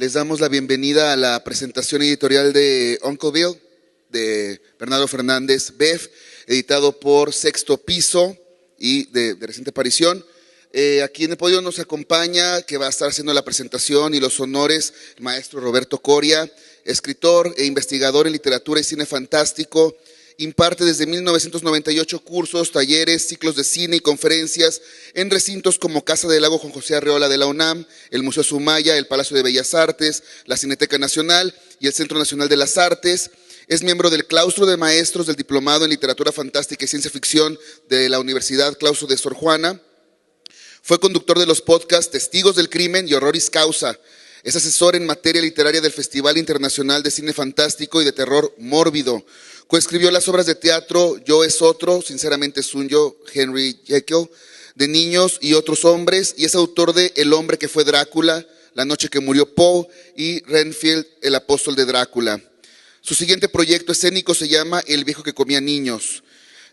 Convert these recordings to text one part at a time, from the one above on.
Les damos la bienvenida a la presentación editorial de Uncle Bill, de Bernardo Fernández Beff, editado por Sexto Piso y de reciente aparición. Aquí en el podio nos acompaña, que va a estar haciendo la presentación y los honores, el maestro Roberto Coria, escritor e investigador en literatura y cine fantástico. Imparte desde 1998 cursos, talleres, ciclos de cine y conferencias en recintos como Casa del Lago Juan José Arreola de la UNAM, el Museo Sumaya, el Palacio de Bellas Artes, la Cineteca Nacional y el Centro Nacional de las Artes. Es miembro del claustro de maestros del Diplomado en Literatura Fantástica y Ciencia Ficción de la Universidad Claustro de Sor Juana. Fue conductor de los podcasts Testigos del Crimen y Horroris Causa. Es asesor en materia literaria del Festival Internacional de Cine Fantástico y de Terror Mórbido. Coescribió las obras de teatro Yo es otro, Sinceramente es un yo, Henry Jekyll, de niños y otros hombres, y es autor de El hombre que fue Drácula, La noche que murió Poe y Renfield, el apóstol de Drácula. Su siguiente proyecto escénico se llama El viejo que comía niños.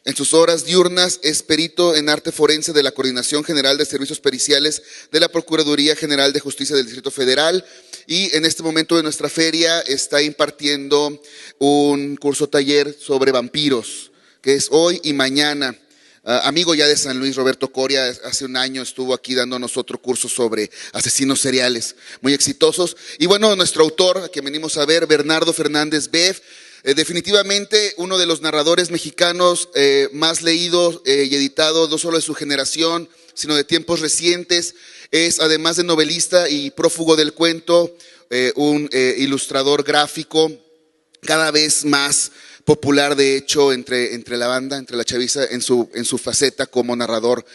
En sus horas diurnas es perito en arte forense de la Coordinación General de Servicios Periciales de la Procuraduría General de Justicia del Distrito Federal, y en este momento de nuestra feria está impartiendo un curso taller sobre vampiros, que es hoy y mañana. Amigo ya de San Luis, Roberto Coria, hace un año estuvo aquí dándonos otro curso sobre asesinos seriales, muy exitosos. Y bueno, nuestro autor, a quien venimos a ver, Bernardo Fernández Beff, definitivamente uno de los narradores mexicanos más leídos y editados, no solo de su generación, sino de tiempos recientes. Es, además de novelista y prófugo del cuento, un ilustrador gráfico cada vez más popular, de hecho, entre la banda, entre la chaviza, en su faceta como narrador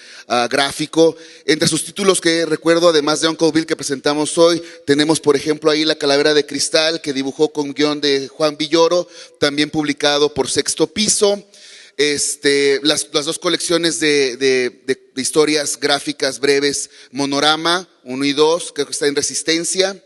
gráfico. Entre sus títulos que recuerdo, además de Uncle Bill que presentamos hoy, tenemos por ejemplo ahí La Calavera de Cristal, que dibujó con guión de Juan Villoro, también publicado por Sexto Piso. Las dos colecciones de historias gráficas breves, Monorama 1 y 2, creo que está en Resistencia.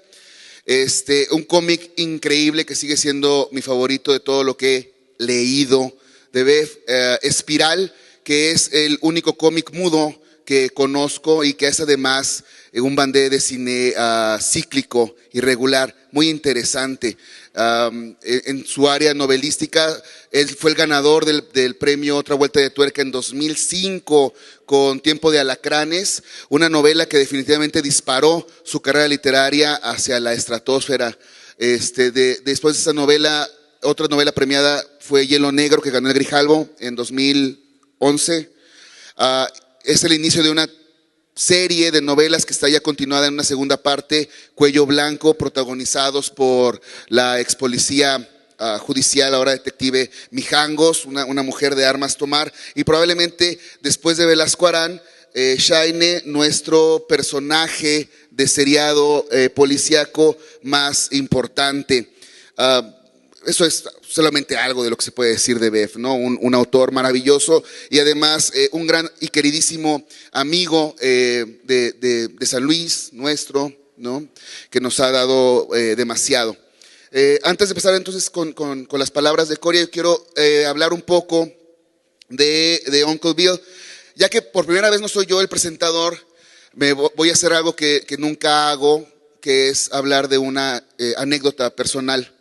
Un cómic increíble que sigue siendo mi favorito de todo lo que he leído de Beff, Espiral, que es el único cómic mudo que conozco y que es además un bandé de cine cíclico, irregular, muy interesante. En su área novelística, él fue el ganador del premio Otra Vuelta de Tuerca en 2005 con Tiempo de Alacranes, una novela que definitivamente disparó su carrera literaria hacia la estratosfera. Después de esa novela, otra novela premiada fue Hielo Negro, que ganó el Grijalbo en 2011. Es el inicio de una serie de novelas que está ya continuada en una segunda parte, Cuello Blanco, protagonizados por la ex policía judicial, ahora detective Mijangos, una mujer de armas tomar, y probablemente después de Velasco Arán, Shaine, nuestro personaje de seriado policíaco más importante. Eso es solamente algo de lo que se puede decir de Beff, ¿no? Un autor maravilloso y además un gran y queridísimo amigo de San Luis, nuestro, ¿no? Que nos ha dado demasiado. Antes de empezar entonces con las palabras de Coria, yo quiero hablar un poco de Uncle Bill. Ya que por primera vez no soy yo el presentador, voy a hacer algo que nunca hago, que es hablar de una anécdota personal,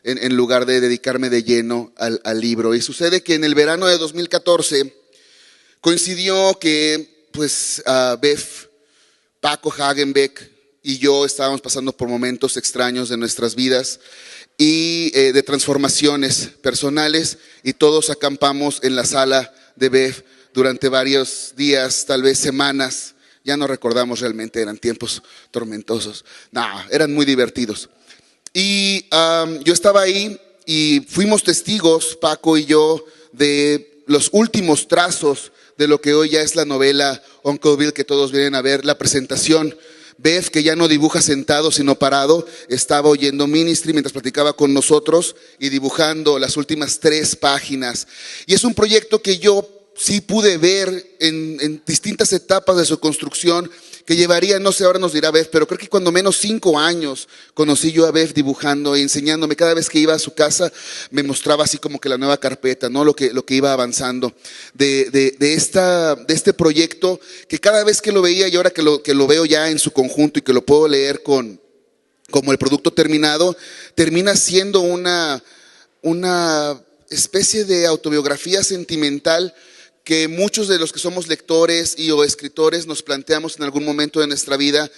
en lugar de dedicarme de lleno al libro. Y sucede que en el verano de 2014 coincidió que Beff, Paco Hagenbeck y yo estábamos pasando por momentos extraños de nuestras vidas y de transformaciones personales, y todos acampamos en la sala de Beff durante varios días, tal vez semanas. Ya no recordamos realmente, eran tiempos tormentosos. No, eran muy divertidos. Y yo estaba ahí y fuimos testigos, Paco y yo, de los últimos trazos de lo que hoy ya es la novela Uncle Bill, que todos vienen a ver, la presentación. Beff, que ya no dibuja sentado sino parado, estaba oyendo Ministry mientras platicaba con nosotros y dibujando las últimas 3 páginas. Y es un proyecto que yo sí pude ver en distintas etapas de su construcción, que llevaría, no sé, ahora nos dirá Beff, pero creo que cuando menos 5 años conocí yo a Beff dibujando y enseñándome. Cada vez que iba a su casa me mostraba así como que la nueva carpeta, ¿no? Lo que iba avanzando de este proyecto, que cada vez que lo veía y ahora que lo veo ya en su conjunto y que lo puedo leer con como el producto terminado, termina siendo una especie de autobiografía sentimental que muchos de los que somos lectores y o escritores nos planteamos en algún momento de nuestra vida,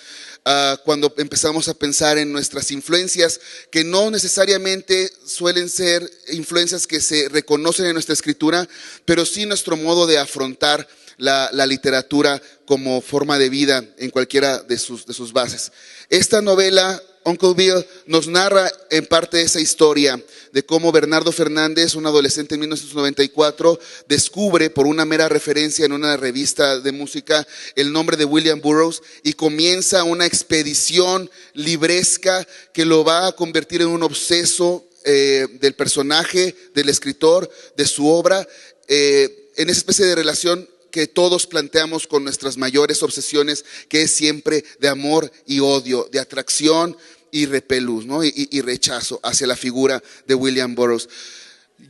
cuando empezamos a pensar en nuestras influencias, que no necesariamente suelen ser influencias que se reconocen en nuestra escritura, pero sí nuestro modo de afrontar la literatura como forma de vida en cualquiera de sus bases. Esta novela, Uncle Bill, nos narra en parte esa historia de cómo Bernardo Fernández, un adolescente en 1994, descubre por una mera referencia en una revista de música el nombre de William Burroughs y comienza una expedición libresca que lo va a convertir en un obseso del personaje, del escritor, de su obra, en esa especie de relación que todos planteamos con nuestras mayores obsesiones, que es siempre de amor y odio, de atracción y repelús, ¿no? y rechazo hacia la figura de William Burroughs.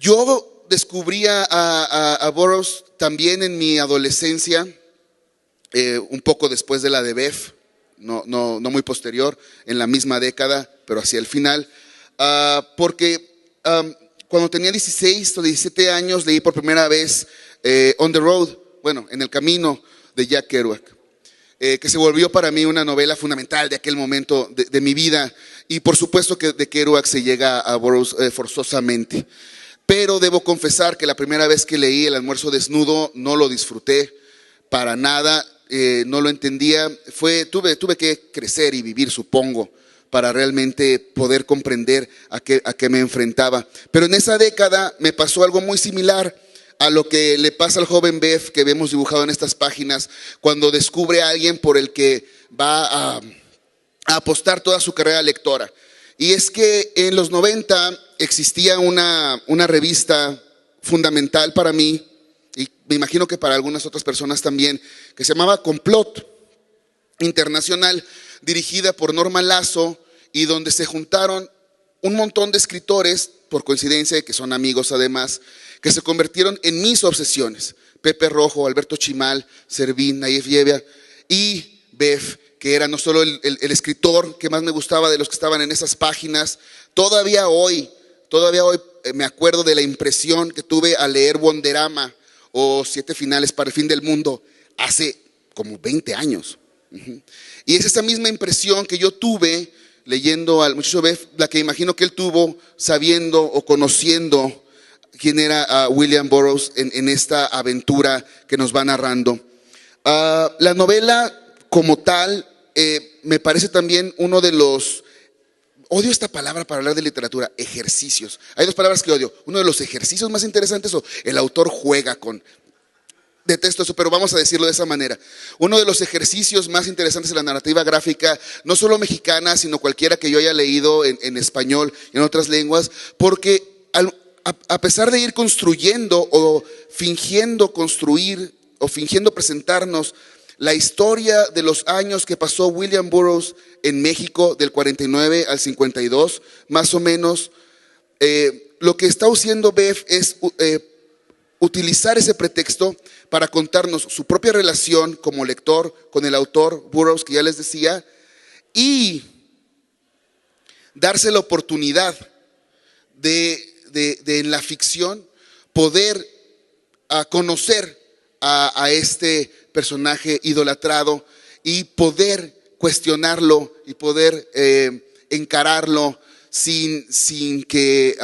Yo descubrí a Burroughs también en mi adolescencia, un poco después de la de Bev, no muy posterior, en la misma década, pero hacia el final, porque cuando tenía 16 o 17 años leí por primera vez On the Road, bueno, En el Camino, de Jack Kerouac. Que se volvió para mí una novela fundamental de aquel momento de mi vida, y por supuesto que de Kerouac se llega a Burroughs forzosamente, pero debo confesar que la primera vez que leí El almuerzo desnudo no lo disfruté para nada, no lo entendía, tuve que crecer y vivir, supongo, para realmente poder comprender a qué me enfrentaba. Pero en esa década me pasó algo muy similar a lo que le pasa al joven Bev que vemos dibujado en estas páginas, cuando descubre a alguien por el que va a apostar toda su carrera lectora. Y es que en los 90 existía una revista fundamental para mí, y me imagino que para algunas otras personas también, que se llamaba Complot Internacional, dirigida por Norma Lazo, y donde se juntaron un montón de escritores, por coincidencia, que son amigos además, que se convirtieron en mis obsesiones: Pepe Rojo, Alberto Chimal, Servín, Nayef Yevia y Bev, que era no solo el escritor que más me gustaba de los que estaban en esas páginas. Todavía hoy me acuerdo de la impresión que tuve al leer Wonderama o 7 finales para el fin del mundo hace como 20 años. Y es esa misma impresión que yo tuve leyendo al muchacho Bev, la que imagino que él tuvo sabiendo o conociendo quién era William Burroughs en esta aventura que nos va narrando. La novela como tal me parece también uno de los, odio esta palabra para hablar de literatura, ejercicios. Hay 2 palabras que odio: uno de los ejercicios más interesantes, o el autor juega con, detesto eso, pero vamos a decirlo de esa manera. Uno de los ejercicios más interesantes de la narrativa gráfica, no solo mexicana, sino cualquiera que yo haya leído en español y en otras lenguas, porque a pesar de ir construyendo o fingiendo construir o fingiendo presentarnos la historia de los años que pasó William Burroughs en México, del 49 al 52, más o menos, lo que está haciendo Bev es utilizar ese pretexto para contarnos su propia relación como lector con el autor Burroughs, que ya les decía, y darse la oportunidad de en la ficción poder conocer a este personaje idolatrado y poder cuestionarlo y poder encararlo sin que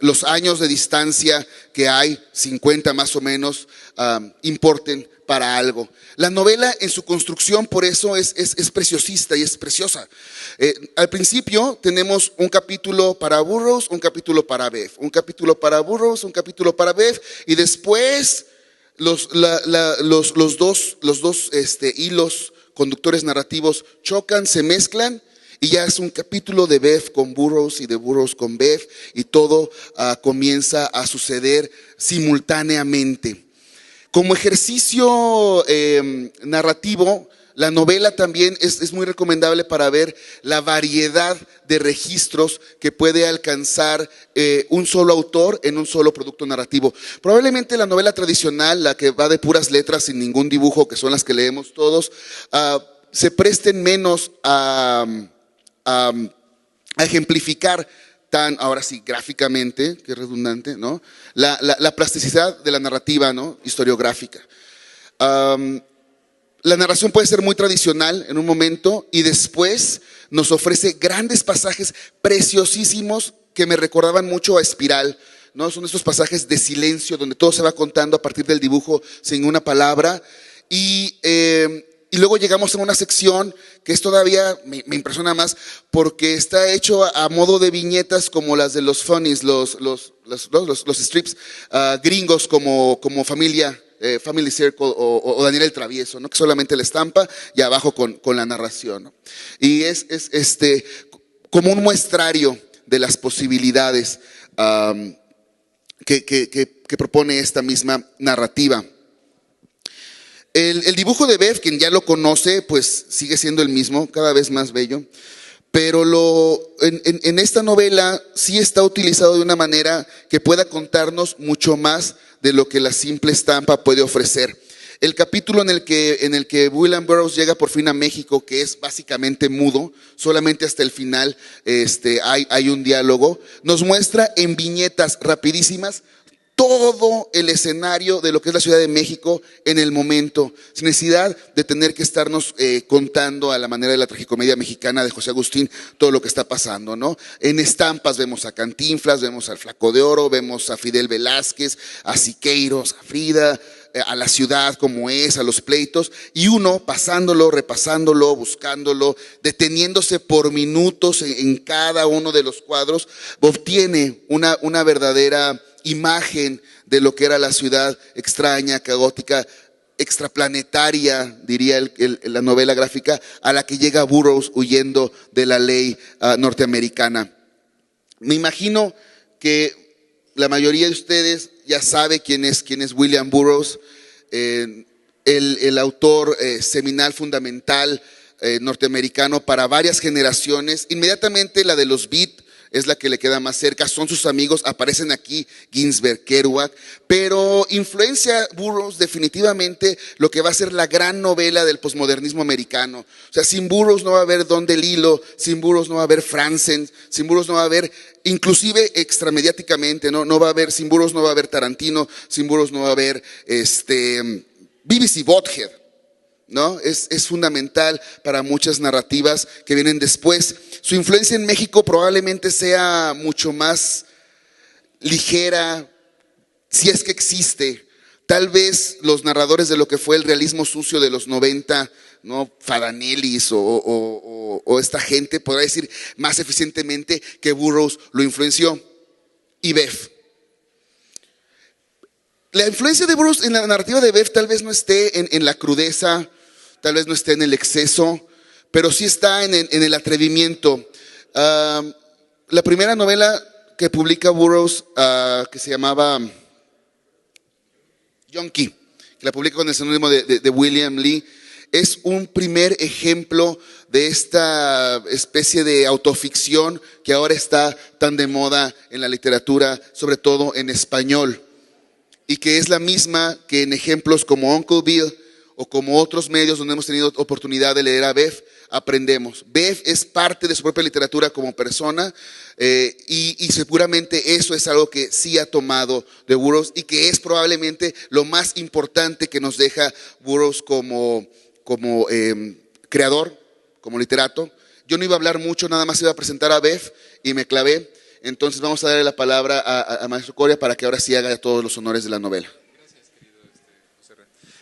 los años de distancia que hay, 50 más o menos, importen para algo. La novela en su construcción por eso es preciosista y es preciosa. Al principio tenemos un capítulo para Burroughs, un capítulo para Bev, un capítulo para Burroughs, un capítulo para Bev, y después los dos hilos conductores narrativos chocan, se mezclan, y ya es un capítulo de Bev con Burroughs y de Burroughs con Bev, y todo comienza a suceder simultáneamente. Como ejercicio narrativo, la novela también es muy recomendable para ver la variedad de registros que puede alcanzar un solo autor en un solo producto narrativo. Probablemente la novela tradicional, la que va de puras letras sin ningún dibujo, que son las que leemos todos, se presten menos a a ejemplificar tan, ahora sí, gráficamente, que es redundante, ¿no? La plasticidad de la narrativa, ¿no? Historiográfica. La narración puede ser muy tradicional en un momento y después nos ofrece grandes pasajes preciosísimos que me recordaban mucho a Espiral, ¿no? Son estos pasajes de silencio donde todo se va contando a partir del dibujo sin una palabra y luego llegamos a una sección que es todavía, me impresiona más porque está hecho a modo de viñetas como las de los funnies, los strips gringos como Familia. Family Circle o Daniel el Travieso, ¿no? Que solamente la estampa y abajo con la narración, ¿no? Y es como un muestrario de las posibilidades que propone esta misma narrativa. El dibujo de Bev, quien ya lo conoce, pues sigue siendo el mismo, cada vez más bello. Pero en esta novela sí está utilizado de una manera que pueda contarnos mucho más de lo que la simple estampa puede ofrecer. El capítulo en el que William Burroughs llega por fin a México, que es básicamente mudo, solamente hasta el final hay un diálogo, nos muestra en viñetas rapidísimas todo el escenario de lo que es la Ciudad de México en el momento, sin necesidad de tener que estarnos contando a la manera de la tragicomedia mexicana de José Agustín todo lo que está pasando, ¿no? En estampas vemos a Cantinflas, vemos al Flaco de Oro, vemos a Fidel Velázquez, a Siqueiros, a Frida, a la ciudad como es, a los pleitos, y uno pasándolo, repasándolo, buscándolo, deteniéndose por minutos en cada uno de los cuadros, obtiene una verdadera imagen de lo que era la ciudad extraña, caótica, extraplanetaria, diría la novela gráfica, a la que llega Burroughs huyendo de la ley norteamericana. Me imagino que la mayoría de ustedes ya sabe quién es William Burroughs, el autor seminal fundamental norteamericano para varias generaciones. Inmediatamente la de los Beat es la que le queda más cerca, son sus amigos, aparecen aquí Ginsberg, Kerouac, pero influencia Burroughs definitivamente lo que va a ser la gran novela del posmodernismo americano. O sea, sin Burroughs no va a haber Don DeLillo, sin Burroughs no va a haber Franzen, sin Burroughs no va a haber, inclusive extramediáticamente, no va a haber, sin Burroughs no va a haber Tarantino, sin Burroughs no va a haber Beavis y Butthead, ¿no? Es fundamental para muchas narrativas que vienen después. Su influencia en México probablemente sea mucho más ligera, si es que existe. Tal vez los narradores de lo que fue el realismo sucio de los 90, ¿no? Fadanelis o esta gente podrá decir más eficientemente que Burroughs lo influenció. Y Bev. La influencia de Burroughs en la narrativa de Bev tal vez no esté en la crudeza, tal vez no esté en el exceso, pero sí está en el atrevimiento. La primera novela que publica Burroughs, que se llamaba Yonki, que la publica con el seudónimo de William Lee, es un primer ejemplo de esta especie de autoficción que ahora está tan de moda en la literatura, sobre todo en español, y que es la misma que en ejemplos como Uncle Bill o como otros medios donde hemos tenido oportunidad de leer a Bev, aprendemos. Bev es parte de su propia literatura como persona y seguramente eso es algo que sí ha tomado de Burroughs y que es probablemente lo más importante que nos deja Burroughs como creador, como literato. Yo no iba a hablar mucho, nada más iba a presentar a Bev y me clavé. Entonces vamos a darle la palabra a Maestro Coria para que ahora sí haga todos los honores de la novela.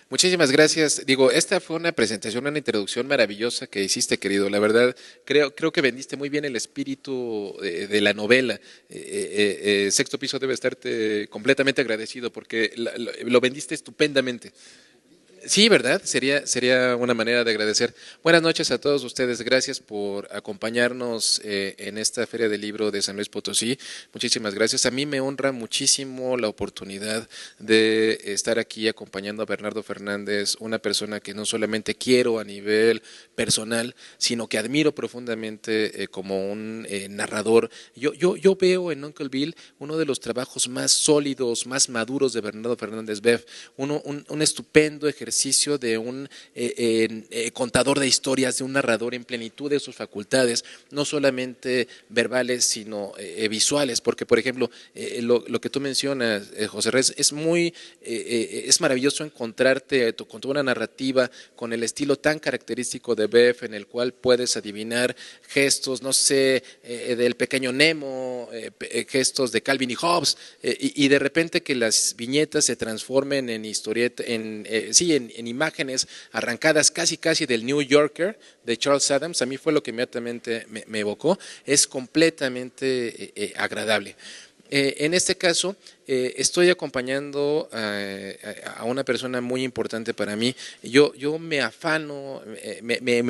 Muchísimas gracias. Digo, esta fue una presentación, una introducción maravillosa que hiciste, querido. La verdad, creo que vendiste muy bien el espíritu de la novela. Sexto Piso debe estarte completamente agradecido porque lo vendiste estupendamente. Sí, ¿verdad? Sería una manera de agradecer. Buenas noches a todos ustedes. Gracias por acompañarnos en esta Feria del Libro de San Luis Potosí. Muchísimas gracias. A mí me honra muchísimo la oportunidad de estar aquí acompañando a Bernardo Fernández, una persona que no solamente quiero a nivel personal, sino que admiro profundamente como un narrador. Yo veo en Uncle Bill uno de los trabajos más sólidos, más maduros de Bernardo Fernández Beff, un estupendo ejercicio de un contador de historias, de un narrador en plenitud de sus facultades, no solamente verbales, sino visuales, porque por ejemplo, lo que tú mencionas, José Reyes, es maravilloso encontrarte con toda una narrativa, con el estilo tan característico de Beff, en el cual puedes adivinar gestos, no sé, del pequeño Nemo, gestos de Calvin y Hobbes, y de repente que las viñetas se transformen en historieta, en imágenes arrancadas casi del New Yorker de Charles Adams. A mí fue lo que inmediatamente me evocó. Es completamente agradable. En este caso, estoy acompañando a una persona muy importante para mí. Yo me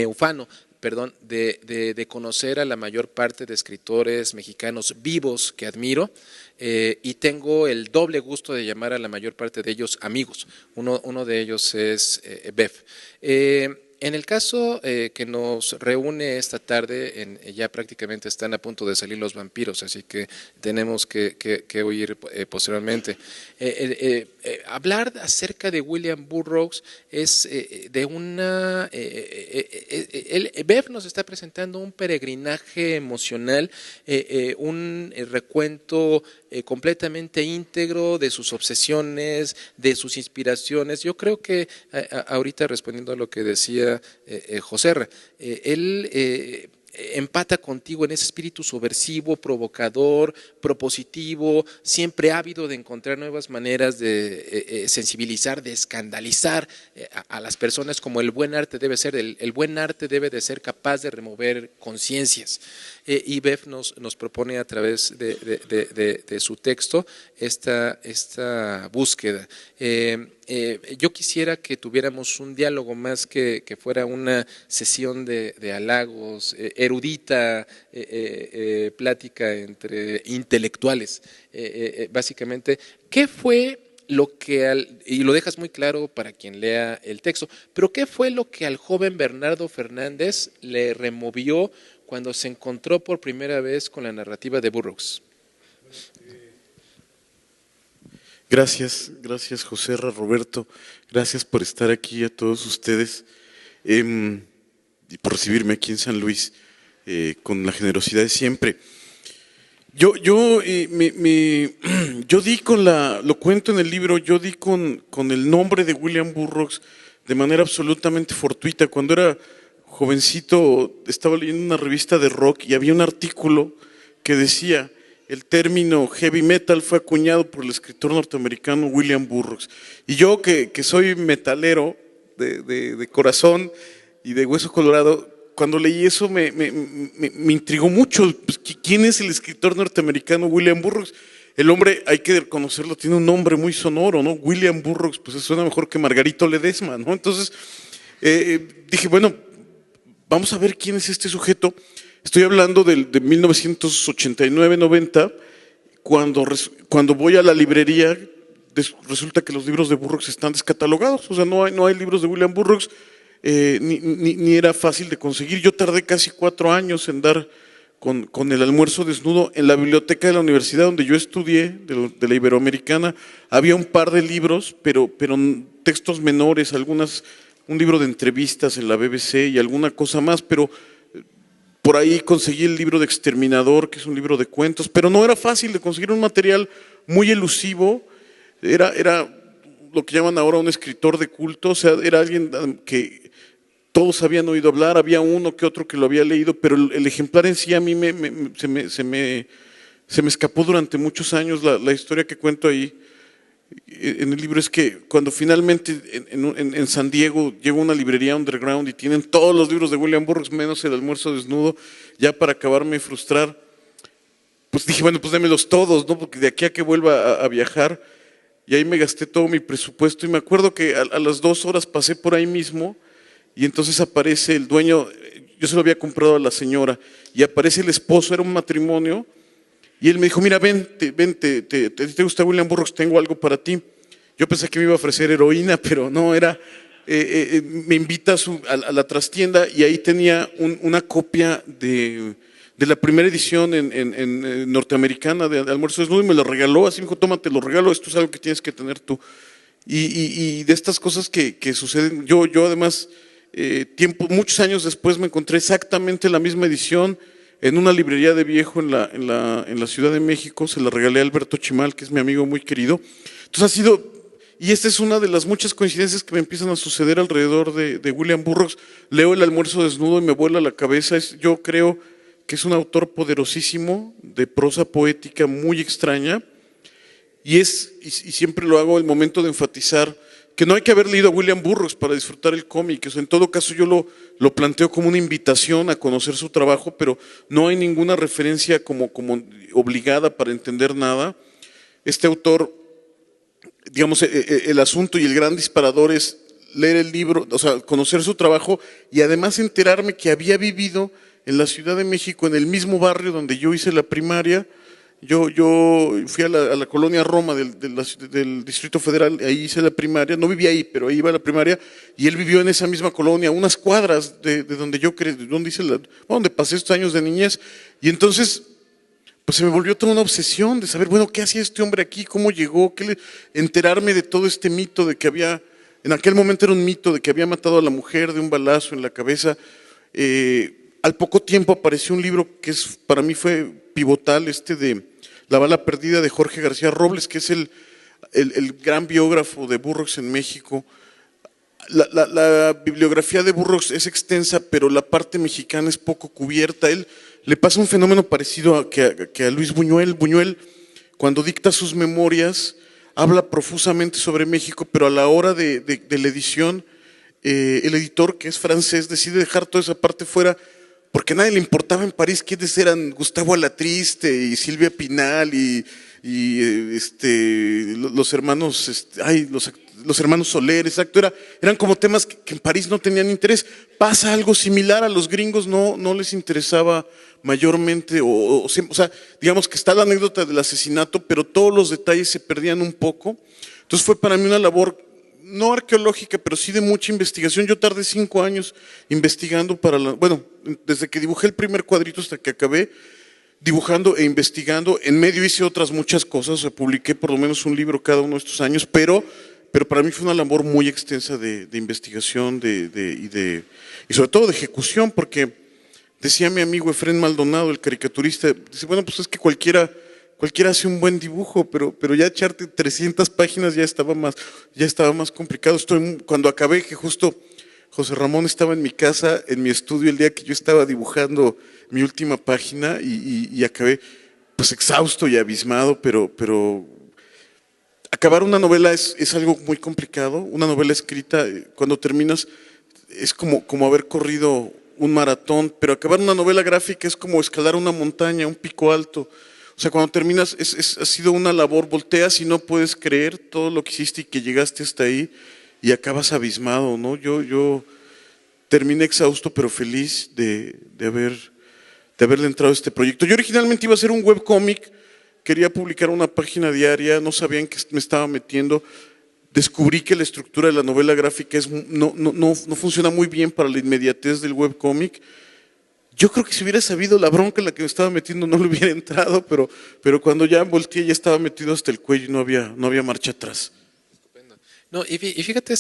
ufano, perdón, de conocer a la mayor parte de escritores mexicanos vivos que admiro, y tengo el doble gusto de llamar a la mayor parte de ellos amigos. Uno de ellos es Beff. En el caso que nos reúne esta tarde, ya prácticamente están a punto de salir los vampiros, así que tenemos que oír posteriormente. Hablar acerca de William Burroughs es de una… Beff nos está presentando un peregrinaje emocional, un recuento completamente íntegro de sus obsesiones, de sus inspiraciones. Yo creo que ahorita, respondiendo a lo que decía José R., él empata contigo en ese espíritu subversivo, provocador, propositivo, siempre ávido de encontrar nuevas maneras de sensibilizar, de escandalizar a las personas, como el buen arte debe ser. El buen arte debe de ser capaz de remover conciencias. Y Beff nos propone a través de su texto esta búsqueda. Yo quisiera que tuviéramos un diálogo más que fuera una sesión de halagos, erudita, plática entre intelectuales. Básicamente, ¿qué fue lo que y lo dejas muy claro para quien lea el texto, pero qué fue lo que al joven Bernardo Fernández le removió cuando se encontró por primera vez con la narrativa de Burroughs? Gracias José R., Roberto, gracias por estar aquí, a todos ustedes, y por recibirme aquí en San Luis con la generosidad de siempre. Yo di lo cuento en el libro, yo di con el nombre de William Burroughs de manera absolutamente fortuita. Cuando era jovencito estaba leyendo una revista de rock y había un artículo que decía: el término heavy metal fue acuñado por el escritor norteamericano William Burroughs. Y yo, que soy metalero de corazón y de hueso colorado, cuando leí eso me intrigó mucho. Pues, ¿quién es el escritor norteamericano William Burroughs? El hombre, hay que reconocerlo, tiene un nombre muy sonoro, ¿no? William Burroughs, pues suena mejor que Margarito Ledesma, ¿no? Entonces dije, bueno, vamos a ver quién es este sujeto. Estoy hablando de 1989-90, cuando voy a la librería, resulta que los libros de Burroughs están descatalogados, o sea, no hay libros de William Burroughs, ni era fácil de conseguir. Yo tardé casi 4 años en dar con el almuerzo desnudo. En la biblioteca de la universidad donde yo estudié, de la Iberoamericana, había un par de libros, pero textos menores, un libro de entrevistas en la BBC y alguna cosa más, pero por ahí conseguí el libro de Exterminador, que es un libro de cuentos, pero no era fácil de conseguir, un material muy elusivo. Era lo que llaman ahora un escritor de culto, o sea, era alguien que todos habían oído hablar, había uno que otro que lo había leído, pero el ejemplar en sí a mí se me escapó durante muchos años. La historia que cuento ahí en el libro es que cuando finalmente en San Diego llego a una librería underground y tienen todos los libros de William Burroughs menos el almuerzo desnudo, ya para acabarme de frustrar, pues dije, bueno, pues démelos todos, ¿no? Porque de aquí a que vuelva a viajar. Y ahí me gasté todo mi presupuesto, y me acuerdo que a las 2 horas pasé por ahí mismo y entonces aparece el dueño. Yo se lo había comprado a la señora y aparece el esposo, era un matrimonio. Y él me dijo, mira, ¿te gusta William Burroughs? Tengo algo para ti. Yo pensé que me iba a ofrecer heroína, pero no, era me invita a la trastienda y ahí tenía una copia de la primera edición en norteamericana de Almuerzo Desnudo y me lo regaló, así me dijo, toma, te lo regalo, esto es algo que tienes que tener tú. Y de estas cosas que suceden, yo además, muchos años después me encontré exactamente la misma edición en una librería de viejo en la Ciudad de México, se la regalé a Alberto Chimal, que es mi amigo muy querido. Entonces ha sido, y esta es una de las muchas coincidencias que me empiezan a suceder alrededor de William Burroughs. Leo El Almuerzo Desnudo y me vuela la cabeza, yo creo que es un autor poderosísimo, de prosa poética muy extraña, y siempre lo hago el momento de enfatizar que no hay que haber leído a William Burroughs para disfrutar el cómic. O sea, en todo caso yo lo planteo como una invitación a conocer su trabajo, pero no hay ninguna referencia como obligada para entender nada. Este autor, digamos, el asunto y el gran disparador es leer el libro, o sea, conocer su trabajo y además enterarme que había vivido en la Ciudad de México, en el mismo barrio donde yo hice la primaria. Yo fui a la colonia Roma del Distrito Federal, ahí hice la primaria, no vivía ahí, pero ahí iba a la primaria, y él vivió en esa misma colonia, unas cuadras de donde yo crecí, donde pasé estos años de niñez, y entonces pues se me volvió toda una obsesión de saber, bueno, ¿qué hacía este hombre aquí? ¿Cómo llegó? Enterarme de todo este mito de que había, en aquel momento era un mito de que había matado a la mujer de un balazo en la cabeza. Al poco tiempo apareció un libro que para mí fue pivotal, de La bala perdida de Jorge García Robles, que es el gran biógrafo de Burroughs en México. La bibliografía de Burroughs es extensa, pero la parte mexicana es poco cubierta. Él le pasa un fenómeno parecido a Luis Buñuel. Buñuel, cuando dicta sus memorias, habla profusamente sobre México, pero a la hora de la edición, el editor, que es francés, decide dejar toda esa parte fuera, porque a nadie le importaba en París quiénes eran Gustavo Alatriste y Silvia Pinal y los hermanos, los hermanos Soler, exacto, eran como temas que en París no tenían interés. Pasa algo similar, a los gringos no les interesaba mayormente, o sea, digamos que está la anécdota del asesinato, pero todos los detalles se perdían un poco. Entonces fue para mí una labor no arqueológica, pero sí de mucha investigación. Yo tardé 5 años investigando bueno, desde que dibujé el primer cuadrito hasta que acabé dibujando e investigando. En medio hice otras muchas cosas, o sea, publiqué por lo menos un libro cada uno de estos años, pero para mí fue una labor muy extensa de investigación y sobre todo de ejecución, porque decía mi amigo Efrén Maldonado, el caricaturista, dice, bueno, pues es que cualquiera hace un buen dibujo, pero ya echarte 300 páginas ya estaba más complicado. Cuando acabé, que justo José Ramón estaba en mi casa, en mi estudio, el día que yo estaba dibujando mi última página y acabé pues exhausto y abismado, pero acabar una novela es algo muy complicado. Una novela escrita, cuando terminas, es como haber corrido un maratón, pero acabar una novela gráfica es como escalar una montaña, un pico alto. O sea, cuando terminas, ha sido una labor, volteas y no puedes creer todo lo que hiciste y que llegaste hasta ahí y acabas abismado, ¿no? Yo terminé exhausto pero feliz de haberle entrado a este proyecto. Yo originalmente iba a hacer un webcómic, quería publicar una página diaria, no sabía en qué me estaba metiendo. Descubrí que la estructura de la novela gráfica no funciona muy bien para la inmediatez del webcómic. Yo creo que si hubiera sabido la bronca en la que me estaba metiendo no le hubiera entrado, pero cuando ya volteé ya estaba metido hasta el cuello y no había marcha atrás. No, y fíjate,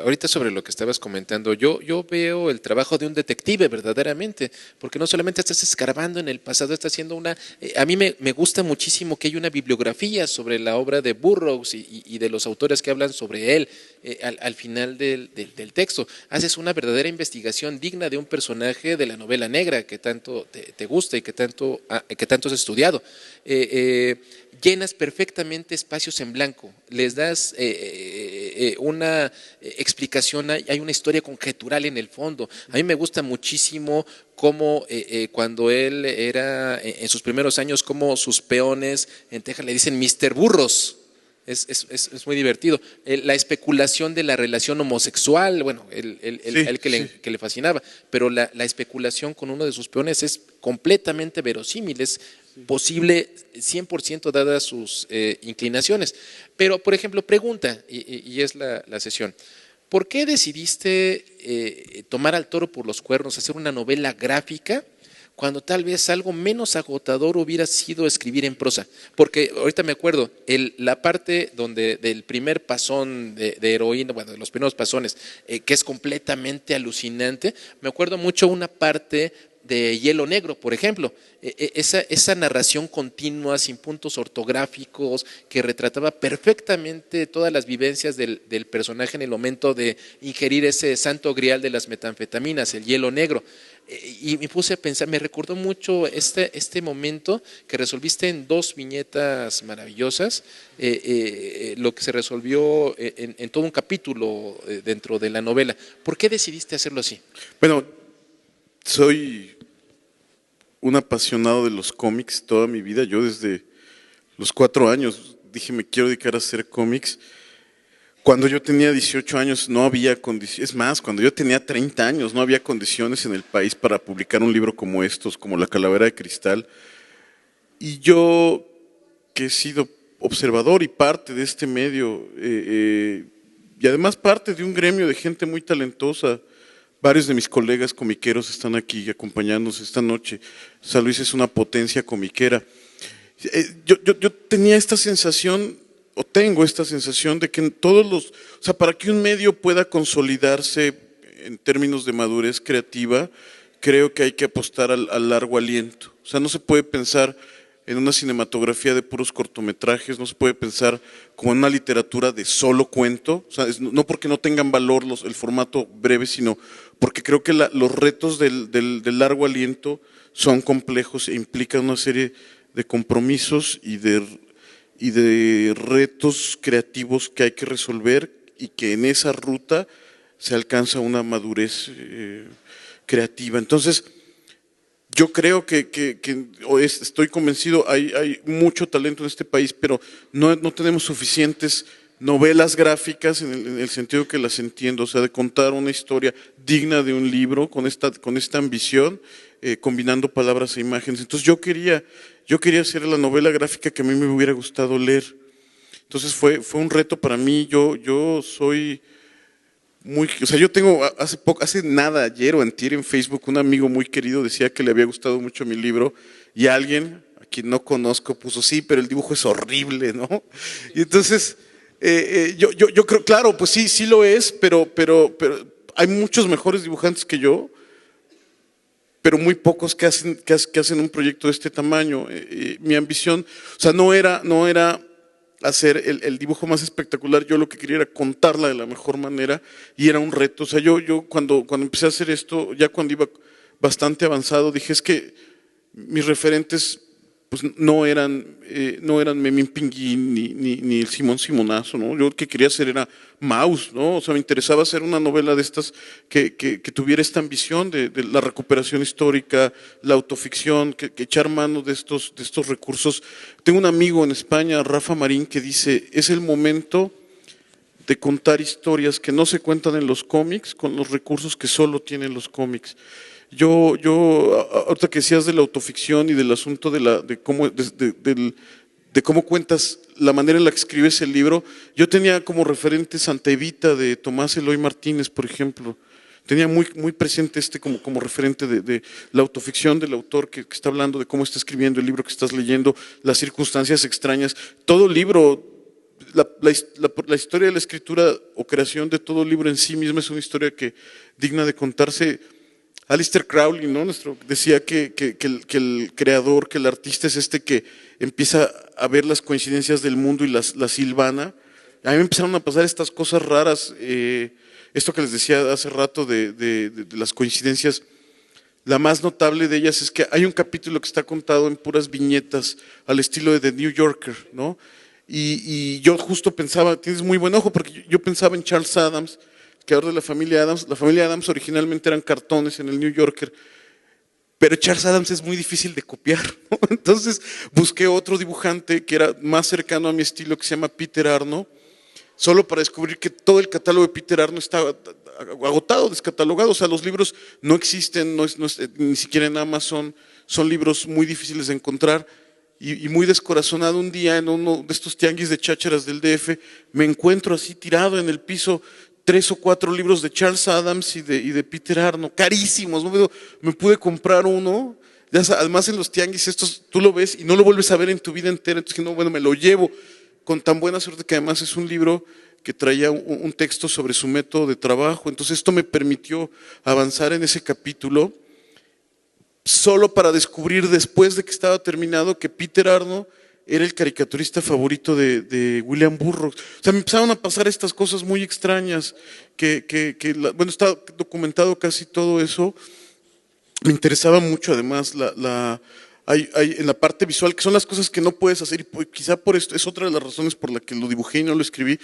ahorita sobre lo que estabas comentando, yo veo el trabajo de un detective verdaderamente, porque no solamente estás escarbando en el pasado, estás haciendo a mí me gusta muchísimo que hay una bibliografía sobre la obra de Burroughs y de los autores que hablan sobre él al final del texto. Haces una verdadera investigación digna de un personaje de la novela negra que tanto te gusta y que tanto has estudiado. Llenas perfectamente espacios en blanco, les das una explicación, hay una historia conjetural en el fondo. A mí me gusta muchísimo cómo cuando él era en sus primeros años, cómo sus peones en Texas le dicen Mr. Burros. Es muy divertido. La especulación de la relación homosexual, bueno, que le fascinaba, pero la especulación con uno de sus peones es completamente verosímil, es posible 100% dadas sus inclinaciones. Pero, por ejemplo, pregunta, y es la sesión, ¿Por qué decidiste tomar al toro por los cuernos, hacer una novela gráfica, cuando tal vez algo menos agotador hubiera sido escribir en prosa? Porque ahorita me acuerdo, la parte del primer pasón de heroína, bueno, de los primeros pasones, que es completamente alucinante, me acuerdo mucho una parte de Hielo Negro, por ejemplo, esa narración continua, sin puntos ortográficos, que retrataba perfectamente todas las vivencias del personaje en el momento de ingerir ese santo grial de las metanfetaminas, el hielo negro. Y me puse a pensar, me recordó mucho este momento que resolviste en 2 viñetas maravillosas, lo que se resolvió en todo un capítulo dentro de la novela. ¿Por qué decidiste hacerlo así? Bueno, soy un apasionado de los cómics toda mi vida. Yo desde los 4 años dije, me quiero dedicar a hacer cómics. Cuando yo tenía 18 años no había condiciones, es más, cuando yo tenía 30 años no había condiciones en el país para publicar un libro como estos, como La Calavera de Cristal. Y yo, que he sido observador y parte de este medio, y además parte de un gremio de gente muy talentosa. Varios de mis colegas comiqueros están aquí acompañándonos esta noche. San Luis es una potencia comiquera. Yo tenía esta sensación, o tengo esta sensación de que en o sea, para que un medio pueda consolidarse en términos de madurez creativa, creo que hay que apostar al largo aliento. O sea, no se puede pensar en una cinematografía de puros cortometrajes, no se puede pensar como en una literatura de solo cuento, o sea, no porque no tengan valor el formato breve, sino porque creo que los retos del largo aliento son complejos e implican una serie de compromisos y de retos creativos que hay que resolver, y que en esa ruta se alcanza una madurez creativa. Entonces, yo creo estoy convencido, hay mucho talento en este país, pero no tenemos suficientes novelas gráficas en el sentido que las entiendo, o sea, de contar una historia digna de un libro con esta ambición, combinando palabras e imágenes. Entonces yo quería hacer la novela gráfica que a mí me hubiera gustado leer. Entonces fue un reto para mí. Yo soy o sea, yo tengo hace nada, ayer o antier en Facebook, un amigo muy querido decía que le había gustado mucho mi libro, y alguien a quien no conozco puso, sí, pero el dibujo es horrible, ¿no? Y entonces yo creo, claro, pues sí lo es, pero hay muchos mejores dibujantes que yo, pero muy pocos que hacen un proyecto de este tamaño. Mi ambición, o sea, no era hacer el dibujo más espectacular, yo lo que quería era contarla de la mejor manera, y era un reto. O sea, yo cuando empecé a hacer esto, ya cuando iba bastante avanzado, dije, es que mis referentes pues no eran Memín Pinguín ni el Simón Simonazo, ¿no? Yo lo que quería hacer era Maus, ¿no? O sea, me interesaba hacer una novela de estas que tuviera esta ambición de la recuperación histórica, la autoficción, que echar mano de estos recursos. Tengo un amigo en España, Rafa Marín, que dice, es el momento de contar historias que no se cuentan en los cómics con los recursos que solo tienen los cómics. Ahorita que decías de la autoficción y del asunto de cómo cuentas, la manera en la que escribes el libro, yo tenía como referente Santa Evita de Tomás Eloy Martínez, por ejemplo. Tenía muy presente como referente de la autoficción del autor que está hablando de cómo está escribiendo el libro que estás leyendo, las circunstancias extrañas. Todo libro, la historia de la escritura o creación de todo libro en sí misma es una historia digna de contarse. Aleister Crowley, ¿no? Decía que el creador, que el artista es que empieza a ver las coincidencias del mundo y las hilvana. A mí me empezaron a pasar estas cosas raras, esto que les decía hace rato de las coincidencias. La más notable de ellas es que hay un capítulo que está contado en puras viñetas al estilo de The New Yorker, ¿no? Y yo justo pensaba, tienes muy buen ojo, porque yo pensaba en Charles Addams, creador de la familia Addams. La familia Addams originalmente eran cartones en el New Yorker, pero Charles Addams es muy difícil de copiar, ¿no? Entonces busqué otro dibujante que era más cercano a mi estilo, que se llama Peter Arno, solo para descubrir que todo el catálogo de Peter Arno estaba agotado, descatalogado. O sea, los libros no existen, ni siquiera en Amazon, son libros muy difíciles de encontrar. Y muy descorazonado, un día en uno de estos tianguis de chácharas del DF, me encuentro así tirado en el piso 3 o 4 libros de Charles Adams y de Peter Arno, carísimos, ¿no? Me pude comprar uno, además en los tianguis estos tú lo ves y no lo vuelves a ver en tu vida entera, entonces no, bueno, me lo llevo con tan buena suerte que además es un libro que traía un texto sobre su método de trabajo, entonces esto me permitió avanzar en ese capítulo, solo para descubrir después de que estaba terminado que Peter Arno era el caricaturista favorito de William Burroughs. O sea, me empezaron a pasar estas cosas muy extrañas, bueno, está documentado casi todo eso. Me interesaba mucho además hay en la parte visual, que son las cosas que no puedes hacer, y quizá por esto es otra de las razones por la que lo dibujé y no lo escribí,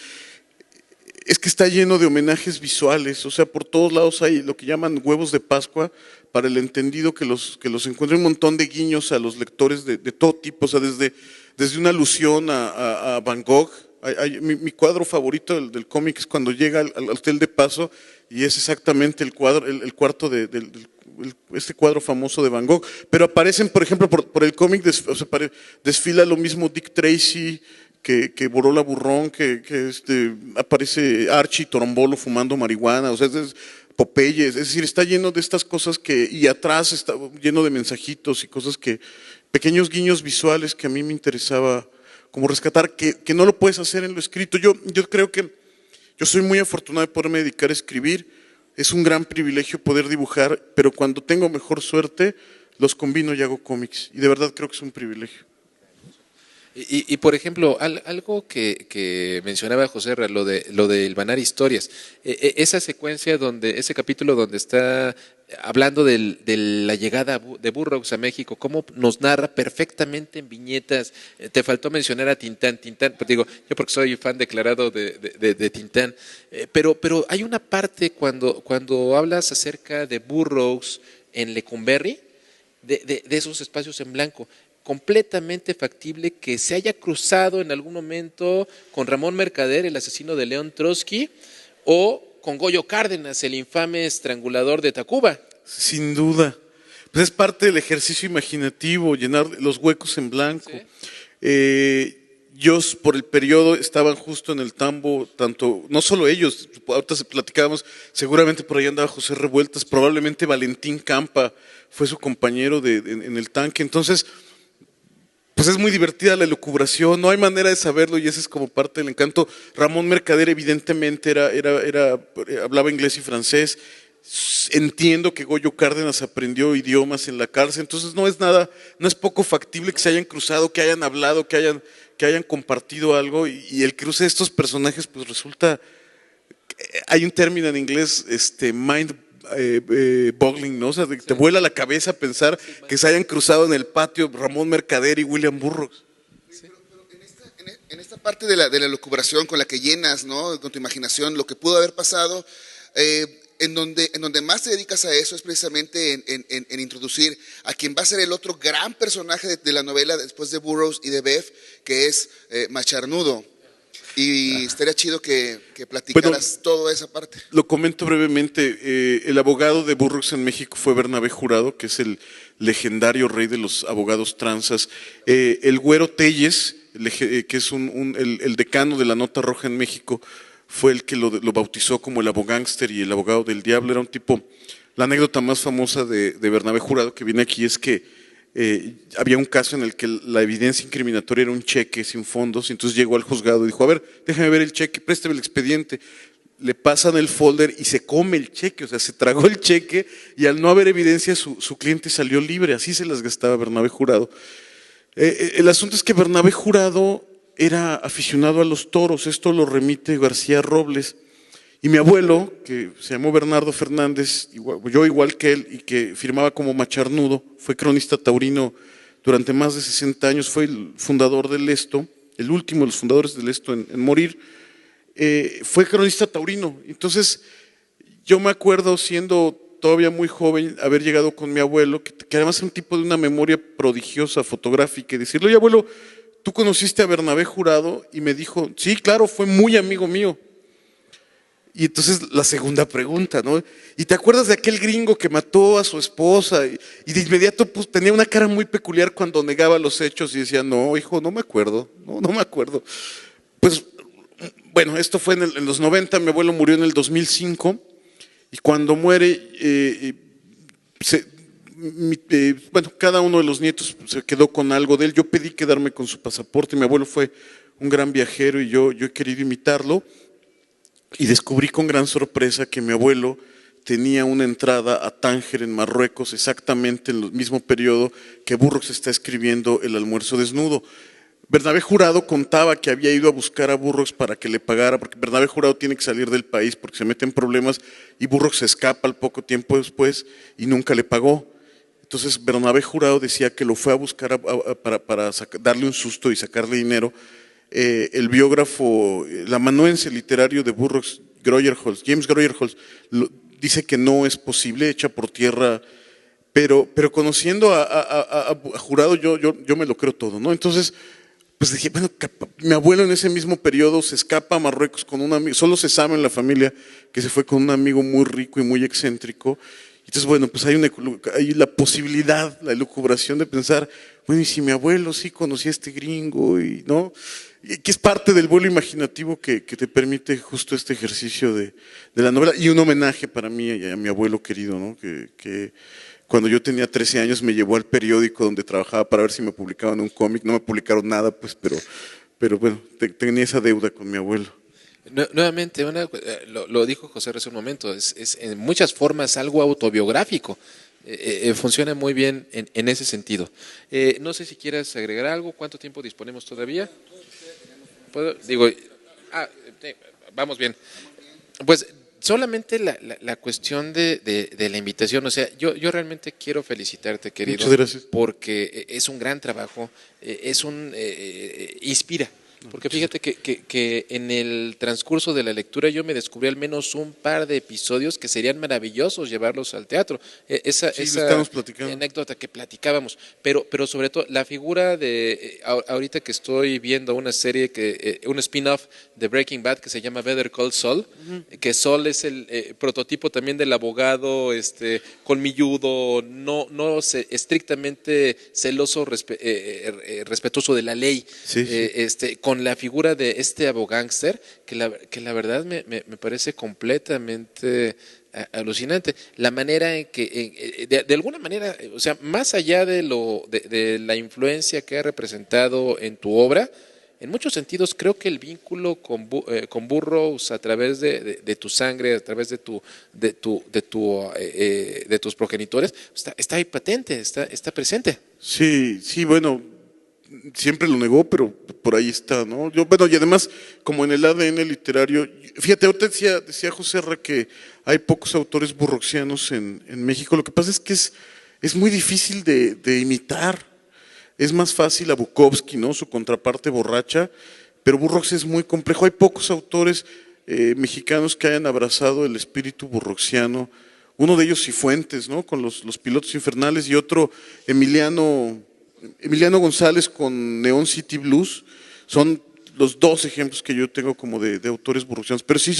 es que está lleno de homenajes visuales, o sea, por todos lados hay lo que llaman huevos de Pascua, para el entendido que los encuentra, un montón de guiños a los lectores de todo tipo, o sea, desde una alusión a Van Gogh. Mi cuadro favorito del cómic es cuando llega al hotel de paso y es exactamente el cuarto este cuadro famoso de Van Gogh, pero aparecen, por ejemplo, por el cómic, o sea, desfila lo mismo Dick Tracy, que Borola Burrón, aparece Archie Torombolo fumando marihuana, o sea, Popeye, es decir, está lleno de estas cosas y atrás está lleno de mensajitos y cosas pequeños guiños visuales que a mí me interesaba como rescatar, que no lo puedes hacer en lo escrito. Yo creo que yo soy muy afortunado de poderme dedicar a escribir, es un gran privilegio poder dibujar, pero cuando tengo mejor suerte, los combino y hago cómics, y de verdad creo que es un privilegio. Y por ejemplo, algo que mencionaba José Ra, lo de hilvanar historias, esa secuencia ese capítulo donde está hablando de la llegada de Burroughs a México, cómo nos narra perfectamente en viñetas. Te faltó mencionar a Tintán, pues digo, yo porque soy fan declarado de Tintán, pero hay una parte cuando hablas acerca de Burroughs en Lecumberri, de esos espacios en blanco, completamente factible que se haya cruzado en algún momento con Ramón Mercader, el asesino de León Trotsky, o con Goyo Cárdenas, el infame estrangulador de Tacuba. Sin duda. Pues es parte del ejercicio imaginativo, llenar los huecos en blanco. Sí. Yo por el periodo estaban justo en el tambo, no solo ellos, ahorita platicábamos, seguramente por ahí andaba José Revueltas, probablemente Valentín Campa fue su compañero en el tanque, entonces pues es muy divertida la elucubración, no hay manera de saberlo y ese es como parte del encanto. Ramón Mercader evidentemente hablaba inglés y francés, entiendo que Goyo Cárdenas aprendió idiomas en la cárcel, entonces no es poco factible que se hayan cruzado, que hayan hablado, que hayan compartido algo y el cruce de estos personajes pues resulta, hay un término en inglés, mind boggling, ¿no? O sea, te vuela la cabeza pensar que se hayan cruzado en el patio Ramón Mercader y William Burroughs. Sí. Pero en esta parte de la elucubración con la que llenas, ¿no? Con tu imaginación, lo que pudo haber pasado, en donde más te dedicas a eso es precisamente en introducir a quien va a ser el otro gran personaje de la novela después de Burroughs y de Beff, que es Macharnudo. Y estaría chido que platicaras toda esa parte. Lo comento brevemente. El abogado de Burroughs en México fue Bernabé Jurado, que es el legendario rey de los abogados transas. El Güero Telles, que es el decano de la Nota Roja en México, fue el que lo bautizó como el abogángster y el abogado del diablo. Era un tipo, la anécdota más famosa de Bernabé Jurado que viene aquí es que había un caso en el que la evidencia incriminatoria era un cheque sin fondos, y entonces llegó al juzgado y dijo, a ver, déjame ver el cheque, préstame el expediente. Le pasan el folder y se come el cheque, o sea, se tragó el cheque y al no haber evidencia su cliente salió libre, así se las gastaba Bernabé Jurado. El asunto es que Bernabé Jurado era aficionado a los toros, esto lo remite García Robles. Y mi abuelo, que se llamó Bernardo Fernández, yo igual que él, y que firmaba como Macharnudo, fue cronista taurino durante más de 60 años, fue el fundador del Esto, el último de los fundadores del Esto en morir, fue cronista taurino. Entonces, yo me acuerdo, siendo todavía muy joven, haber llegado con mi abuelo, que además es un tipo de una memoria prodigiosa fotográfica, y decirle, oye abuelo, ¿tú conociste a Bernabé Jurado? Y me dijo, sí, claro, fue muy amigo mío. Y entonces la segunda pregunta, ¿no? ¿Y te acuerdas de aquel gringo que mató a su esposa? Y de inmediato pues, tenía una cara muy peculiar cuando negaba los hechos y decía, no, hijo, no me acuerdo, no me acuerdo. Pues bueno, esto fue en los 90, mi abuelo murió en el 2005 y cuando muere, bueno, cada uno de los nietos se quedó con algo de él. Yo pedí quedarme con su pasaporte, mi abuelo fue un gran viajero y yo he querido imitarlo y descubrí con gran sorpresa que mi abuelo tenía una entrada a Tánger en Marruecos exactamente en el mismo periodo que Burroughs está escribiendo El almuerzo desnudo. Bernabé Jurado contaba que había ido a buscar a Burroughs para que le pagara, porque Bernabé Jurado tiene que salir del país porque se mete en problemas y Burroughs se escapa al poco tiempo después y nunca le pagó. Entonces Bernabé Jurado decía que lo fue a buscar para darle un susto y sacarle dinero. El biógrafo, el amanuense literario de Burroughs, James Greuerholz, dice que no es posible, echa por tierra, pero conociendo a Jurado yo me lo creo todo, ¿no? Entonces, pues dije, bueno, mi abuelo en ese mismo periodo se escapa a Marruecos con un amigo, solo se sabe en la familia que se fue con un amigo muy rico y muy excéntrico. Entonces, bueno, pues hay la posibilidad, la elucubración de pensar, bueno, y si mi abuelo sí conocía a este gringo, y no, y que es parte del vuelo imaginativo que te permite justo este ejercicio de la novela, y un homenaje para mí a mi abuelo querido, ¿no? Que cuando yo tenía 13 años me llevó al periódico donde trabajaba para ver si me publicaban un cómic, no me publicaron nada, pues, pero bueno, tenía esa deuda con mi abuelo. Nuevamente, lo dijo José hace un momento, es en muchas formas algo autobiográfico. Funciona muy bien en ese sentido. No sé si quieras agregar algo, ¿cuánto tiempo disponemos todavía? Digo, vamos bien. Pues solamente la cuestión de la invitación, o sea, yo realmente quiero felicitarte, querido. Muchas gracias. Porque es un gran trabajo, inspira. Porque fíjate que en el transcurso de la lectura yo me descubrí al menos un par de episodios que serían maravillosos llevarlos al teatro. Esa anécdota que platicábamos, pero sobre todo la figura de, ahorita que estoy viendo una serie, un spin-off de Breaking Bad que se llama Better Call Saul, que Saul es el prototipo también del abogado colmilludo, no estrictamente celoso, respetuoso de la ley, con la figura de este abogángster que la verdad me parece completamente alucinante. La manera en que, de alguna manera, o sea, más allá de la influencia que ha representado en tu obra, en muchos sentidos creo que el vínculo con Burroughs a través de tu sangre, a través de tus progenitores, está ahí patente, está presente. Sí, bueno, siempre lo negó, pero por ahí está, ¿no? Bueno, y además, como en el ADN literario, fíjate, ahorita decía José R. que hay pocos autores burroughsianos en México. Lo que pasa es que es muy difícil de imitar. Es más fácil a Bukowski, ¿no? Su contraparte borracha, pero Burroughs es muy complejo. Hay pocos autores mexicanos que hayan abrazado el espíritu burroughsiano. Uno de ellos, Cifuentes, ¿no? Con los pilotos infernales, y otro, Emiliano González con Neon City Blues. Son los dos ejemplos que yo tengo como de autores burroughsianos, pero sí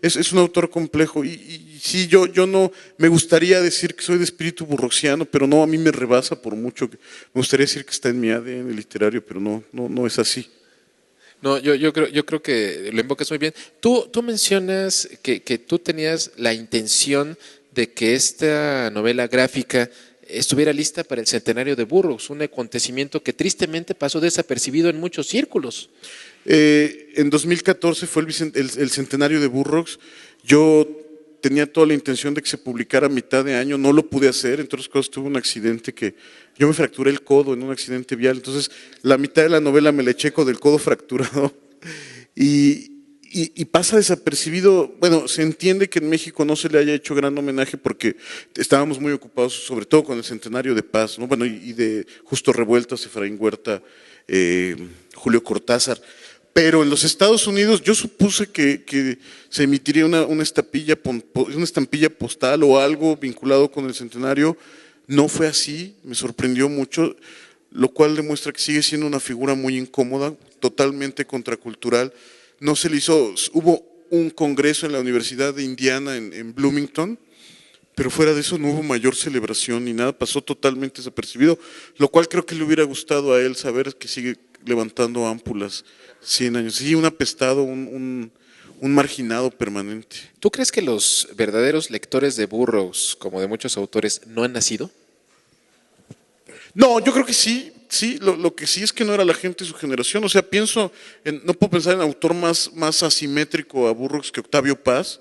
es un autor complejo y sí, yo no me gustaría decir que soy de espíritu burroughsiano, pero no, a mí me rebasa por mucho. Me gustaría decir que está en mi ADN literario, pero no es así. No, yo creo que lo invocas muy bien. Tú mencionas que tú tenías la intención de que esta novela gráfica estuviera lista para el centenario de Burroughs, un acontecimiento que tristemente pasó desapercibido en muchos círculos. En 2014 fue el centenario de Burroughs. Yo tenía toda la intención de que se publicara a mitad de año, no lo pude hacer, entre otras cosas tuve un accidente yo me fracturé el codo en un accidente vial, entonces la mitad de la novela me la eché con el codo fracturado y pasa desapercibido. Bueno, se entiende que en México no se le haya hecho gran homenaje porque estábamos muy ocupados, sobre todo con el centenario de Paz, ¿no? Bueno, y de Justo Revueltas, Efraín Huerta, Julio Cortázar. Pero en los Estados Unidos yo supuse que se emitiría una estampilla postal o algo vinculado con el centenario. No fue así, me sorprendió mucho, lo cual demuestra que sigue siendo una figura muy incómoda, totalmente contracultural. No se le hizo, hubo un congreso en la Universidad de Indiana en Bloomington, pero fuera de eso no hubo mayor celebración ni nada, pasó totalmente desapercibido, lo cual creo que le hubiera gustado a él saber que sigue levantando ámpulas 100 años. Sí, un apestado, un marginado permanente. ¿Tú crees que los verdaderos lectores de Burroughs, como de muchos autores, no han nacido? No, yo creo que sí, sí, lo que sí es que no era la gente de su generación, o sea, no puedo pensar en autor más asimétrico a Burroughs que Octavio Paz.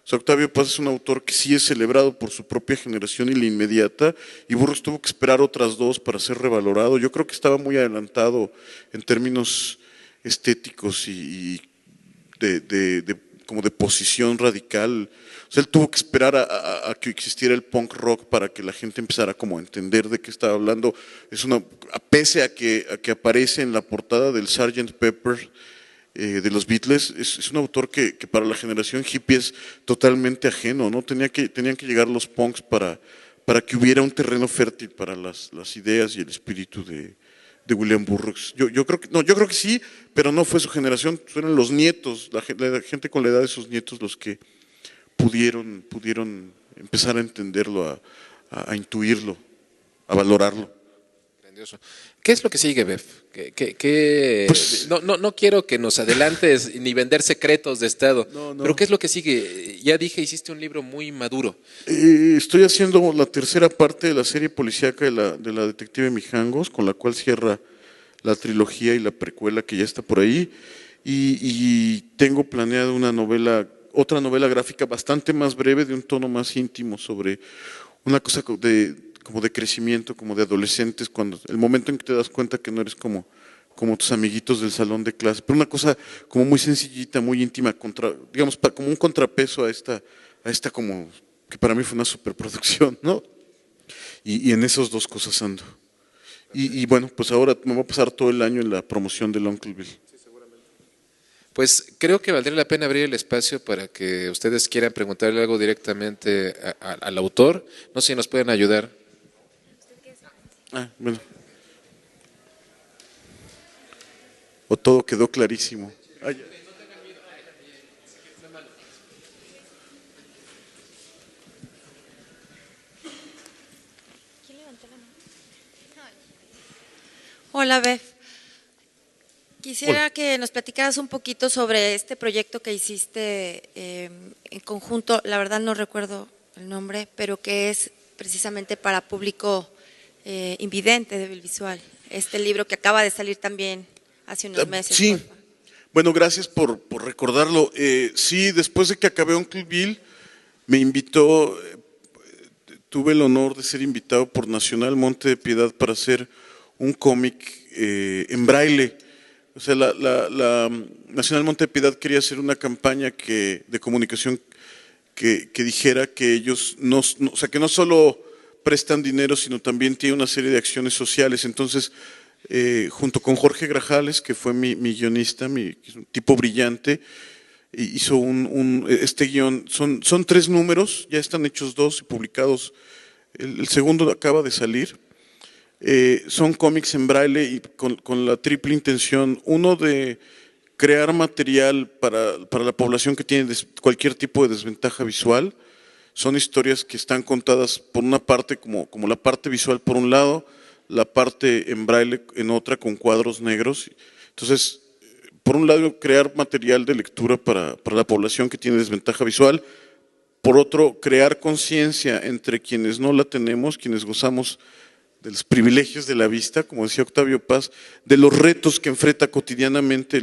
O sea, Octavio Paz es un autor que sí es celebrado por su propia generación y la inmediata, y Burroughs tuvo que esperar otras dos para ser revalorado. Yo creo que estaba muy adelantado en términos estéticos y como de posición radical. O sea, él tuvo que esperar a que existiera el punk rock para que la gente empezara como a entender de qué estaba hablando. Pese a que aparece en la portada del Sgt. Pepper de los Beatles, es un autor que para la generación hippie es totalmente ajeno, ¿no? Tenían que llegar los punks para que hubiera un terreno fértil para las ideas y el espíritu de William Burroughs. Yo creo que sí, pero no fue su generación, fueron los nietos, la gente con la edad de sus nietos los que pudieron empezar a entenderlo, a intuirlo, a valorarlo. Grandioso. ¿Qué es lo que sigue, Bev? Pues, no quiero que nos adelantes ni vender secretos de Estado, No. pero ¿qué es lo que sigue? Ya dije, hiciste un libro muy maduro. Estoy haciendo la tercera parte de la serie policíaca de la detective Mijangos, con la cual cierra la trilogía y la precuela que ya está por ahí, y tengo planeado otra novela gráfica bastante más breve, de un tono más íntimo, sobre una cosa como de crecimiento, como de adolescentes, el momento en que te das cuenta que no eres como tus amiguitos del salón de clase, pero una cosa como muy sencillita, muy íntima, digamos, como un contrapeso a esta como, que para mí fue una superproducción, ¿no? Y en esas dos cosas ando. Y bueno, pues ahora me voy a pasar todo el año en la promoción del Uncle.ville. Pues creo que valdría la pena abrir el espacio para que ustedes quieran preguntarle algo directamente al autor. No sé si nos pueden ayudar. Bueno. ¿O todo quedó clarísimo? Ya. Hola, Bev. Quisiera que nos platicaras un poquito sobre este proyecto que hiciste en conjunto, la verdad no recuerdo el nombre, pero que es precisamente para público invidente, débil visual. Este libro que acaba de salir también hace unos meses. Sí, porfa. bueno, gracias por recordarlo. Sí, después de que acabé Uncle.ville, me invitó, tuve el honor de ser invitado por Nacional Monte de Piedad para hacer un cómic en braille. O sea, la Nacional Monte de Piedad quería hacer una campaña de comunicación que dijera que ellos o sea, que no solo prestan dinero, sino también tienen una serie de acciones sociales. Entonces, junto con Jorge Grajales, que fue mi guionista, un tipo brillante, hizo este guión. Son 3 números, ya están hechos 2 y publicados. El segundo acaba de salir. Son cómics en braille y con la triple intención, uno de crear material para la población que tiene cualquier tipo de desventaja visual. Son historias que están contadas por una parte como la parte visual por un lado, la parte en braille en otra, con cuadros negros. Entonces, por un lado, crear material de lectura para la población que tiene desventaja visual. Por otro, crear conciencia entre quienes no la tenemos, quienes gozamos de los privilegios de la vista, como decía Octavio Paz, de los retos que enfrenta cotidianamente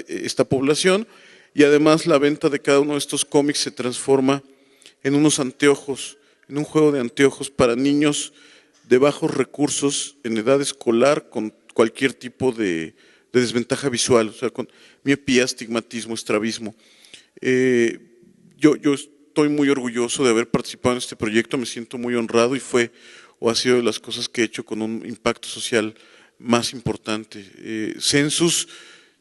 esta población, y además la venta de cada uno de estos cómics se transforma en unos anteojos, en un juego de anteojos para niños de bajos recursos en edad escolar con cualquier tipo de desventaja visual, o sea, con miopía, astigmatismo, estrabismo. Yo estoy muy orgulloso de haber participado en este proyecto, me siento muy honrado y ha sido de las cosas que he hecho con un impacto social más importante. Census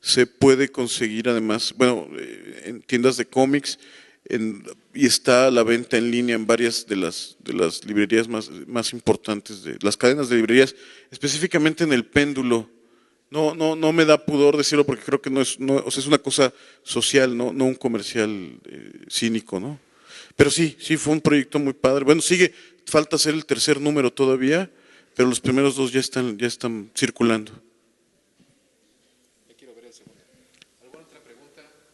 se puede conseguir además, bueno, en tiendas de cómics, y está a la venta en línea en varias de las librerías más importantes, de las cadenas de librerías, específicamente en El Péndulo. No me da pudor decirlo porque creo que o sea, es una cosa social, no un comercial cínico, ¿no? Pero sí, fue un proyecto muy padre. Bueno, falta hacer el tercer número todavía, pero los primeros 2 ya están circulando.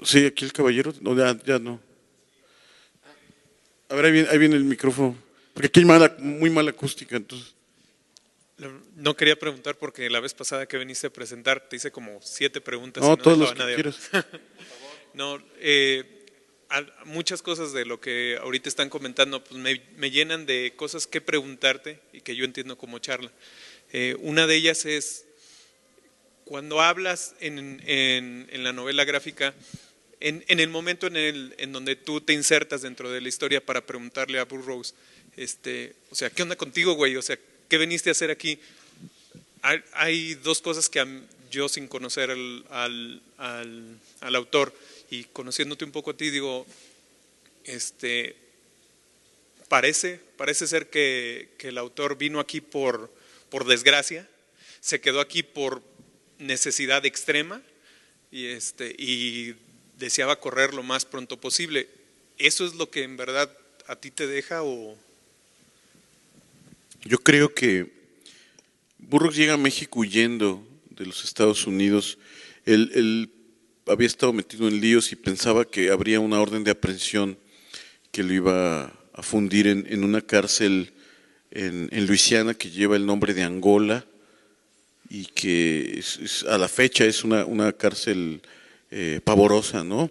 Sí, aquí el caballero, no, ya no. A ver, ahí viene el micrófono, porque aquí hay muy mala acústica, entonces. No quería preguntar porque la vez pasada que viniste a presentar te hice como 7 preguntas No, y no todos dejaba los que a nadie. quieras. No, muchas cosas de lo que ahorita están comentando pues me llenan de cosas que preguntarte y que yo entiendo como charla. Una de ellas es, cuando hablas en la novela gráfica, en el momento en donde tú te insertas dentro de la historia para preguntarle a Burroughs, o sea, ¿qué onda contigo, güey? O sea, ¿qué veniste a hacer aquí? Hay 2 cosas que yo, sin conocer al autor y conociéndote un poco a ti, digo, parece ser que el autor vino aquí por desgracia, se quedó aquí por necesidad extrema y deseaba correr lo más pronto posible. ¿Eso es lo que en verdad a ti te deja o...? Yo creo que Burroughs llega a México huyendo de los Estados Unidos. Él había estado metido en líos y pensaba que habría una orden de aprehensión que lo iba a fundir en una cárcel en Luisiana que lleva el nombre de Angola y que a la fecha es una cárcel pavorosa, ¿no?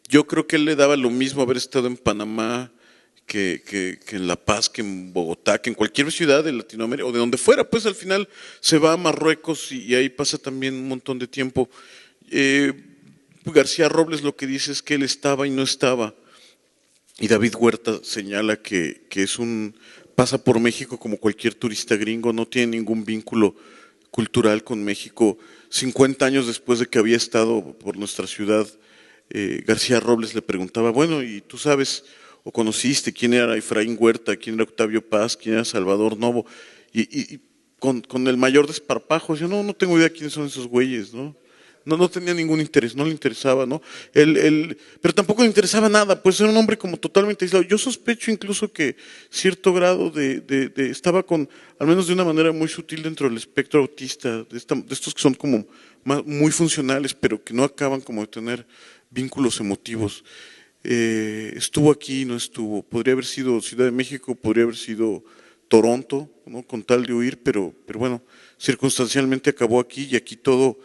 Yo creo que él le daba lo mismo haber estado en Panamá que en La Paz, que en Bogotá, que en cualquier ciudad de Latinoamérica o de donde fuera, pues al final se va a Marruecos y ahí pasa también un montón de tiempo. García Robles lo que dice es que él estaba y no estaba, y David Huerta señala que pasa por México como cualquier turista gringo, no tiene ningún vínculo cultural con México. 50 años después de que había estado por nuestra ciudad, García Robles le preguntaba, bueno, ¿y tú sabes o conociste quién era Efraín Huerta, quién era Octavio Paz, quién era Salvador Novo? Y con el mayor desparpajo, decía, no tengo idea quiénes son esos güeyes, ¿no? No tenía ningún interés, no le interesaba, ¿no? Pero tampoco le interesaba nada, pues era un hombre como totalmente aislado. Yo sospecho incluso que cierto grado estaba al menos de una manera muy sutil dentro del espectro autista, de estos que son como muy funcionales, pero que no acaban como de tener vínculos emotivos. Estuvo aquí, no estuvo, podría haber sido Ciudad de México, podría haber sido Toronto, ¿no? Con tal de huir, pero bueno, circunstancialmente acabó aquí y aquí todo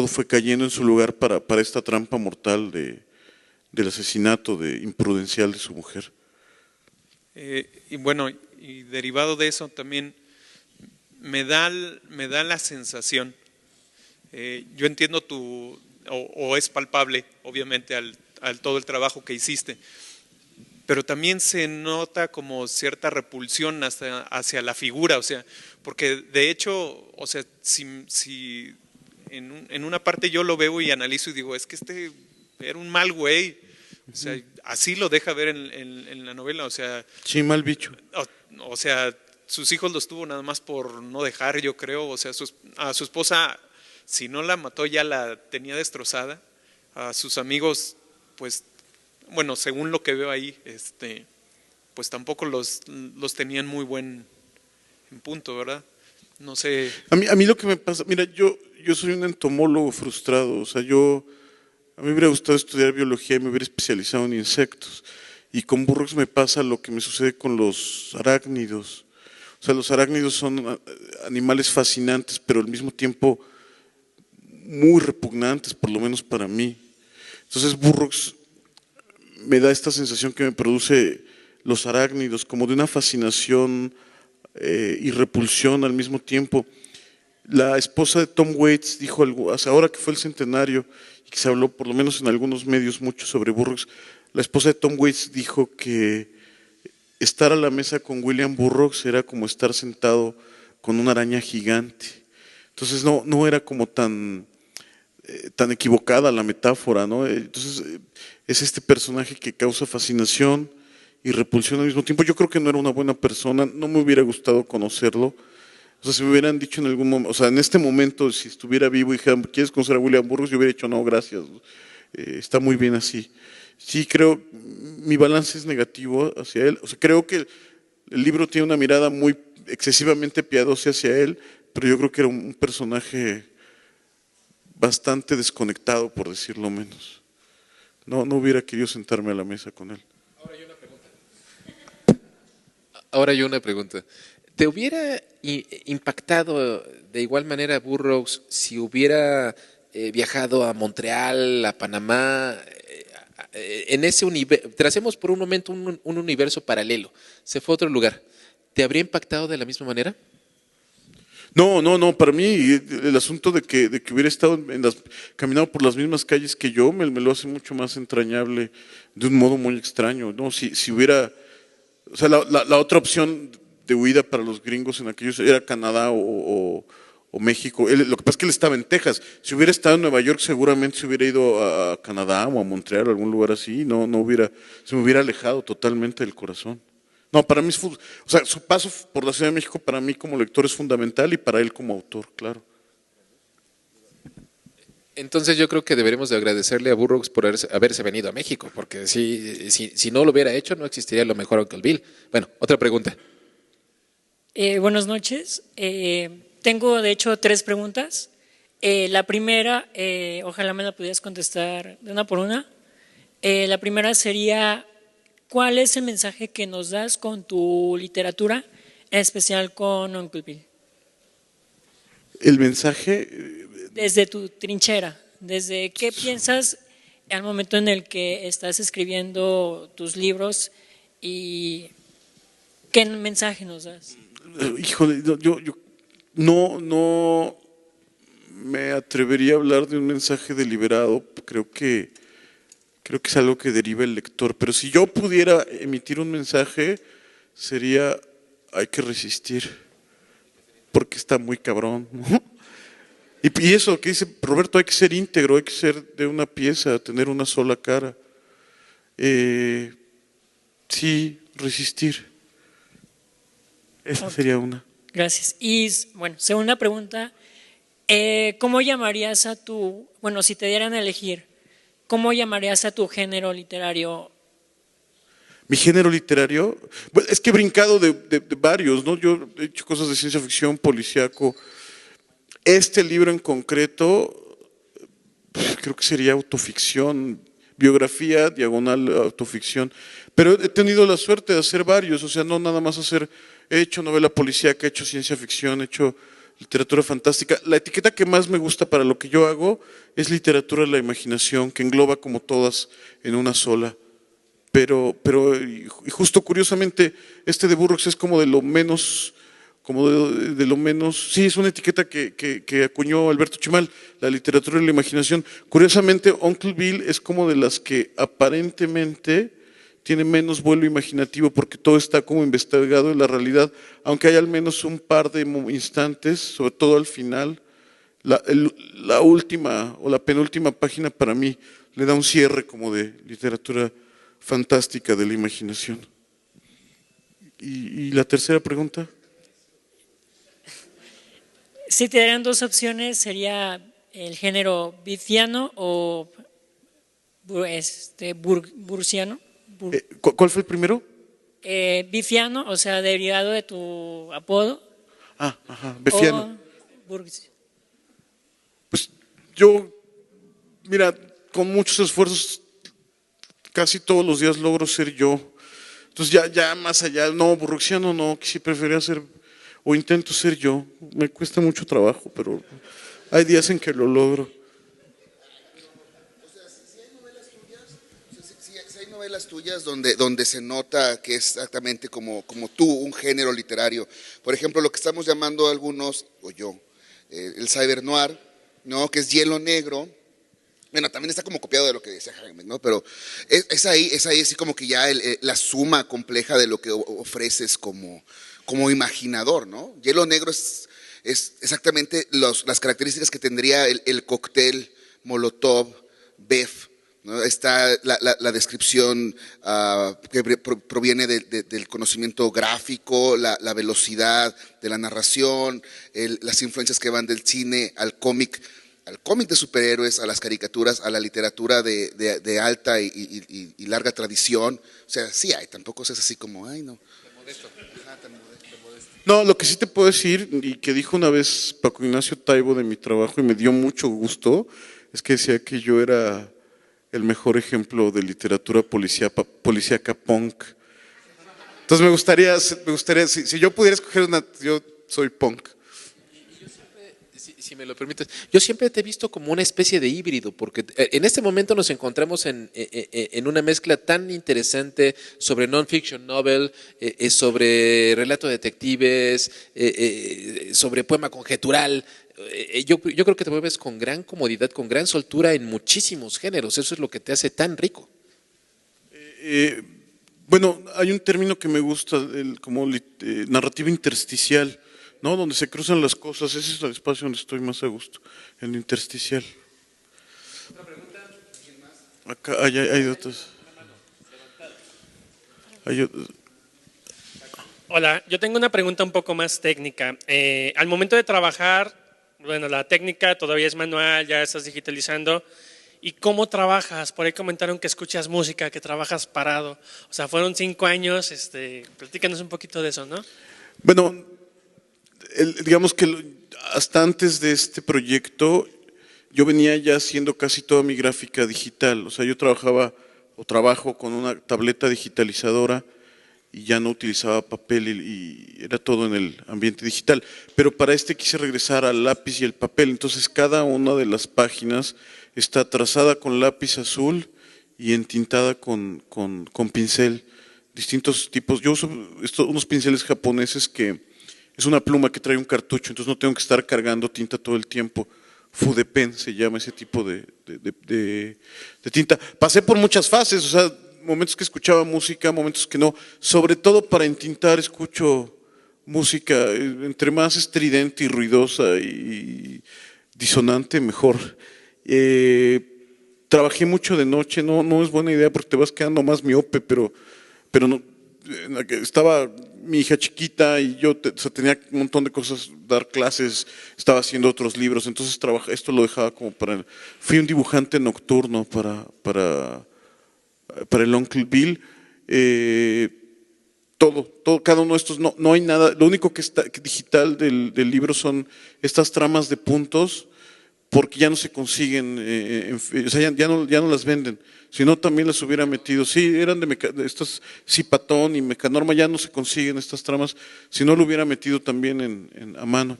fue cayendo en su lugar para esta trampa mortal del asesinato imprudencial de su mujer. Y bueno, y derivado de eso también me da la sensación, yo entiendo o es palpable, obviamente, al todo el trabajo que hiciste, pero también se nota como cierta repulsión hacia la figura, o sea, porque de hecho, o sea, si en una parte yo lo veo y analizo y digo, es que era un mal güey, o sea, así lo deja ver en la novela, o sea… Sí, mal bicho. O sea, sus hijos los tuvo nada más por no dejar, yo creo, o sea, a su esposa, si no la mató ya la tenía destrozada, a sus amigos, pues, bueno, según lo que veo ahí, pues tampoco los tenían muy buen en punto, ¿verdad? No sé. A mí lo que me pasa, mira, yo soy un entomólogo frustrado, o sea, a mí me hubiera gustado estudiar biología y me hubiera especializado en insectos. Y con Burroughs me pasa lo que me sucede con los arácnidos. O sea, los arácnidos son animales fascinantes, pero al mismo tiempo muy repugnantes, por lo menos para mí. Entonces Burroughs me da esta sensación que me produce los arácnidos, como de una fascinación y repulsión al mismo tiempo. La esposa de Tom Waits dijo algo, ahora que fue el centenario, y que se habló por lo menos en algunos medios mucho sobre Burroughs, la esposa de Tom Waits dijo que estar a la mesa con William Burroughs era como estar sentado con una araña gigante. Entonces no era como tan equivocada la metáfora, ¿no? Entonces es este personaje que causa fascinación y repulsión al mismo tiempo. Yo creo que no era una buena persona, no me hubiera gustado conocerlo. O sea, si me hubieran dicho en algún momento, o sea, en este momento, si estuviera vivo y dijeran, ¿quieres conocer a William Burroughs? Yo hubiera dicho, no, gracias, está muy bien así. Sí, creo, mi balance es negativo hacia él. O sea, creo que el libro tiene una mirada muy excesivamente piadosa hacia él, pero yo creo que era un personaje bastante desconectado, por decirlo menos. No hubiera querido sentarme a la mesa con él. Ahora yo una pregunta. ¿Te hubiera impactado de igual manera Burroughs si hubiera viajado a Montreal, a Panamá, en ese universo, tracemos por un momento un universo paralelo, se fue a otro lugar, ¿te habría impactado de la misma manera? No, para mí el asunto de que hubiera estado caminado por las mismas calles que yo me lo hace mucho más entrañable de un modo muy extraño, ¿no? Si hubiera, o sea, la otra opción de huida para los gringos en aquellos era Canadá o México. Lo que pasa es que él estaba en Texas. Si hubiera estado en Nueva York, seguramente se hubiera ido a Canadá o a Montreal o algún lugar así. No se me hubiera alejado totalmente del corazón. No, para mí o sea, su paso por la Ciudad de México para mí como lector es fundamental y para él como autor, claro. Entonces yo creo que deberemos de agradecerle a Burroughs por haberse venido a México, porque si no lo hubiera hecho no existiría lo mejor Uncle Bill. Bueno, otra pregunta. Buenas noches. Tengo de hecho 3 preguntas. La primera, ojalá me la pudieras contestar de una por una. La primera sería, ¿cuál es el mensaje que nos das con tu literatura, en especial con Uncle Bill? El mensaje… Desde tu trinchera, desde qué piensas al momento en el que estás escribiendo tus libros y qué mensaje nos das. Híjole, yo no me atrevería a hablar de un mensaje deliberado, creo que es algo que deriva el lector, pero si yo pudiera emitir un mensaje sería hay que resistir, porque está muy cabrón, ¿no? Y eso que dice Roberto, hay que ser íntegro, hay que ser de una pieza, tener una sola cara. Sí, resistir. Esa sería una. Gracias. Y bueno, segunda pregunta, ¿cómo llamarías a bueno, si te dieran a elegir, ¿cómo llamarías a tu género literario? Mi género literario, bueno, es que he brincado de varios, ¿no? Yo he hecho cosas de ciencia ficción, policíaco. Este libro en concreto, creo que sería autoficción, biografía, diagonal, autoficción. Pero he tenido la suerte de hacer varios, o sea, no nada más he hecho novela policíaca, he hecho ciencia ficción, he hecho literatura fantástica. La etiqueta que más me gusta para lo que yo hago es literatura de la imaginación, que engloba como todas en una sola. Pero y justo curiosamente, este de Burroughs es como de lo menos, sí, es una etiqueta que acuñó Alberto Chimal, la literatura de la imaginación. Curiosamente, Uncle Bill es como de las que aparentemente tiene menos vuelo imaginativo porque todo está como investigado en la realidad, aunque hay al menos un par de instantes, sobre todo al final, la última o la penúltima página para mí le da un cierre como de literatura fantástica de la imaginación. ¿Y la tercera pregunta? Si te dieran 2 opciones, ¿sería el género biffiano o bursiano? ¿Cuál fue el primero? Biffiano, o sea, derivado de tu apodo. Ajá, biffiano. Pues yo, mira, con muchos esfuerzos, casi todos los días logro ser yo. Entonces ya más allá, no, burroughsiano no, que sí preferiría ser, o intento ser yo. Me cuesta mucho trabajo, pero hay días en que lo logro. Si hay novelas tuyas donde se nota que es exactamente como tú, un género literario. Por ejemplo, lo que estamos llamando algunos, o yo, el cyber noir, ¿no? Que es hielo negro. Bueno, también está como copiado de lo que decía Jaime, ¿no? Pero es ahí así como que ya la suma compleja de lo que ofreces como imaginador, ¿no? Hielo negro es exactamente las características que tendría el cóctel Molotov, Bev, ¿no? Está la descripción que proviene del conocimiento gráfico, la velocidad de la narración, las influencias que van del cine al cómic de superhéroes, a las caricaturas, a la literatura de alta y larga tradición. O sea, sí hay, tampoco es así como, ay no. De modesto. Ajá, tan modesto. No, lo que sí te puedo decir, y que dijo una vez Paco Ignacio Taibo de mi trabajo y me dio mucho gusto, es que decía que yo era el mejor ejemplo de literatura policíaca punk. Entonces me gustaría, si yo pudiera escoger una, yo soy punk. Si me lo permites, yo siempre te he visto como una especie de híbrido, porque en este momento nos encontramos en una mezcla tan interesante sobre non-fiction novel, sobre relato de detectives, sobre poema conjetural. Yo creo que te mueves con gran comodidad, con gran soltura en muchísimos géneros. Eso es lo que te hace tan rico. Bueno, hay un término que me gusta, como narrativa intersticial, ¿no? Donde se cruzan las cosas, ese es el espacio donde estoy más a gusto, en lo intersticial. ¿Otra pregunta? Acá hay otros. Hola, yo tengo una pregunta un poco más técnica. Al momento de trabajar, bueno, la técnica todavía es manual, ya estás digitalizando. ¿Y cómo trabajas? Por ahí comentaron que escuchas música, que trabajas parado. O sea, fueron 5 años, platícanos un poquito de eso, ¿no? Bueno, digamos que hasta antes de este proyecto yo venía ya haciendo casi toda mi gráfica digital, o sea, yo trabajo con una tableta digitalizadora y ya no utilizaba papel y era todo en el ambiente digital, pero para este quise regresar al lápiz y el papel, entonces cada una de las páginas está trazada con lápiz azul y entintada con pincel, distintos tipos. Yo uso unos pinceles japoneses que es una pluma que trae un cartucho, entonces no tengo que estar cargando tinta todo el tiempo. Fudepen se llama ese tipo de tinta. Pasé por muchas fases, o sea, momentos que escuchaba música, momentos que no. Sobre todo para entintar escucho música, entre más estridente y ruidosa y disonante, mejor. Trabajé mucho de noche, no es buena idea porque te vas quedando más miope, pero no, estaba mi hija chiquita y yo tenía un montón de cosas, dar clases, estaba haciendo otros libros, entonces esto lo dejaba como fui un dibujante nocturno para el Uncle Bill, todo, cada uno de estos, no hay nada, lo único que está digital del libro son estas tramas de puntos, porque ya no se consiguen, o sea, ya no las venden, si no también las hubiera metido, sí, eran de estas Cipatón y Mecanorma, ya no se consiguen estas tramas, si no lo hubiera metido también a mano.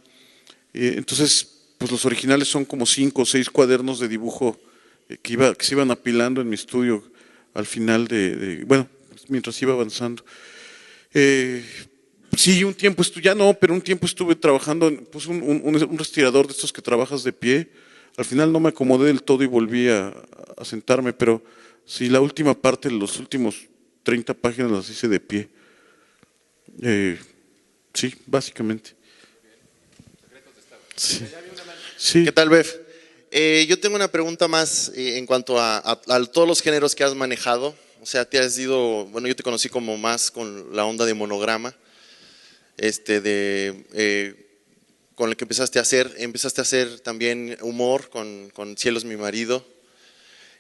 Entonces, pues los originales son como 5 o 6 cuadernos de dibujo que se iban apilando en mi estudio al final bueno, mientras iba avanzando. Sí, un tiempo pero un tiempo estuve trabajando en un respirador de estos que trabajas de pie. Al final no me acomodé del todo y volví a sentarme, pero sí, la última parte, los últimos 30 páginas las hice de pie. Sí, básicamente. Sí. Sí. ¿Qué tal, Bev? Yo tengo una pregunta más en cuanto a todos los géneros que has manejado. O sea, bueno, yo te conocí como más con la onda de monograma. Con el que empezaste a hacer también humor con Cielo es mi marido,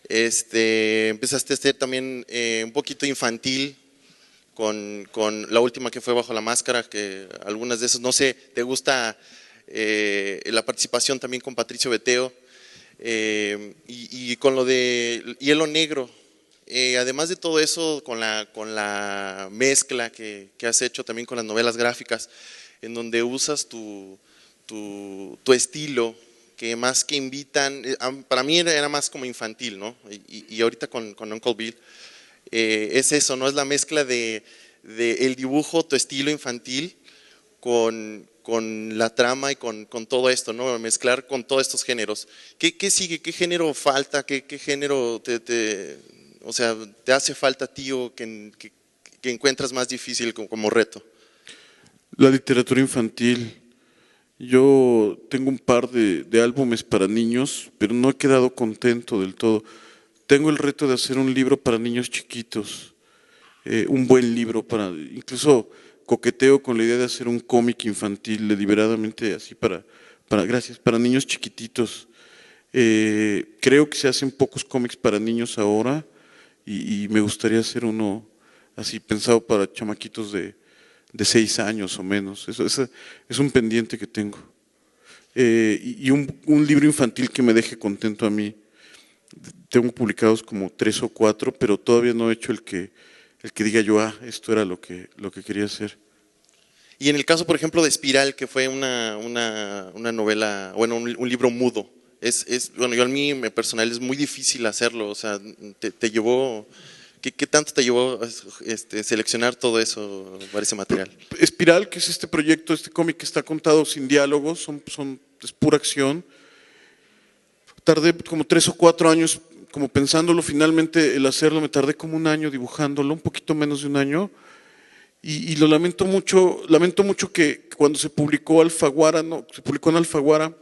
empezaste a hacer también un poquito infantil con la última que fue Bajo la Máscara, que algunas de esas, no sé, ¿te gusta la participación también con Patricio Beteo? Y con lo de Hielo Negro, además de todo eso, con la mezcla que has hecho también con las novelas gráficas, en donde usas tu estilo, que más que invitan, para mí era más como infantil, ¿no? Y ahorita con Uncle Bill, es eso, ¿no? Es la mezcla de el dibujo, tu estilo infantil, con la trama y con todo esto, ¿no? Mezclar con todos estos géneros. ¿Qué sigue? ¿Qué género falta? ¿Qué género o sea, te hace falta a ti o que encuentras más difícil como reto? La literatura infantil. Yo tengo un par de álbumes para niños, pero no he quedado contento del todo. Tengo el reto de hacer un libro para niños chiquitos, un buen libro incluso coqueteo con la idea de hacer un cómic infantil deliberadamente así para niños chiquititos. Creo que se hacen pocos cómics para niños ahora y me gustaría hacer uno así pensado para chamaquitos de de 6 años o menos. Eso es un pendiente que tengo. Y un libro infantil que me deje contento a mí. Tengo publicados como 3 o 4, pero todavía no he hecho el que diga yo, esto era lo que quería hacer. Y en el caso, por ejemplo, de Espiral, que fue una novela, bueno, un libro mudo, bueno, yo a mí personal es muy difícil hacerlo, o sea, te llevó, ¿qué tanto te llevó seleccionar todo eso para ese material? Espiral, que es este proyecto, este cómic que está contado sin diálogos, es pura acción. Tardé como 3 o 4 años como pensándolo, finalmente el hacerlo me tardé como 1 año dibujándolo, un poquito menos de 1 año. Y lo lamento mucho que cuando se publicó en Alfaguara,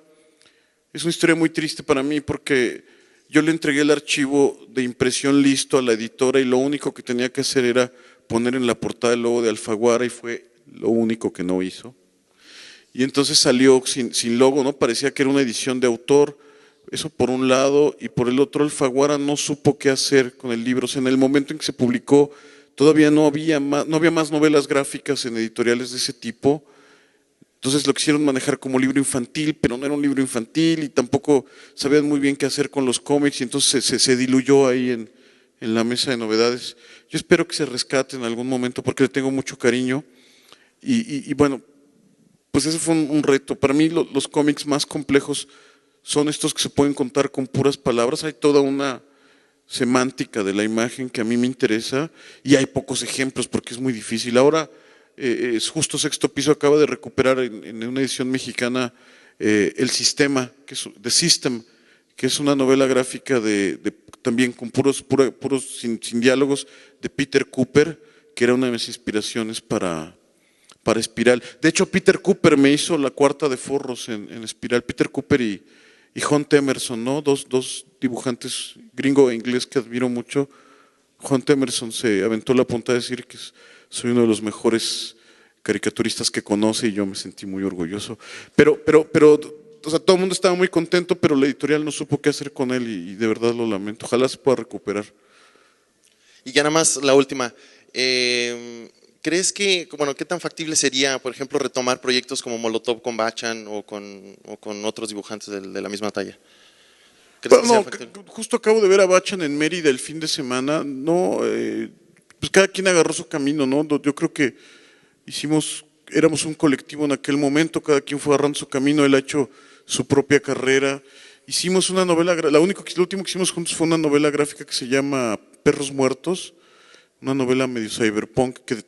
es una historia muy triste para mí porque yo le entregué el archivo de impresión listo a la editora y lo único que tenía que hacer era poner en la portada el logo de Alfaguara y fue lo único que no hizo. Y entonces salió sin logo, ¿no? Parecía que era una edición de autor, eso por un lado, y por el otro Alfaguara no supo qué hacer con el libro. O sea, en el momento en que se publicó todavía no había más novelas gráficas en editoriales de ese tipo, entonces lo quisieron manejar como libro infantil, pero no era un libro infantil y tampoco sabían muy bien qué hacer con los cómics y entonces se diluyó ahí en la mesa de novedades. Yo espero que se rescate en algún momento porque le tengo mucho cariño y bueno, pues eso fue un reto. Para mí los cómics más complejos son estos que se pueden contar con puras palabras, hay toda una semántica de la imagen que a mí me interesa y hay pocos ejemplos porque es muy difícil. Ahora es justo Sexto Piso acaba de recuperar en una edición mexicana El Sistema, The System, que es una novela gráfica también con puros sin diálogos de Peter Cooper, que era una de mis inspiraciones para Espiral. De hecho, Peter Cooper me hizo la cuarta de forros en Espiral. Peter Cooper y Hunt Emerson, ¿no? Dos dibujantes gringo e inglés que admiro mucho. Hunt Emerson se aventó la punta de decir que soy uno de los mejores caricaturistas que conoce y yo me sentí muy orgulloso. Pero, o sea, todo el mundo estaba muy contento, pero la editorial no supo qué hacer con él y de verdad lo lamento. Ojalá se pueda recuperar. Y ya nada más la última. ¿Crees que, bueno, qué tan factible sería, por ejemplo, retomar proyectos como Molotov con Bachan o con otros dibujantes de la misma talla? Bueno, justo acabo de ver a Bachan en Mérida el fin de semana. No, pues cada quien agarró su camino, ¿no? Yo creo que éramos un colectivo en aquel momento, cada quien fue agarrando su camino, él ha hecho su propia carrera. Hicimos una novela, lo último que hicimos juntos fue una novela gráfica que se llama Perros Muertos, una novela medio cyberpunk que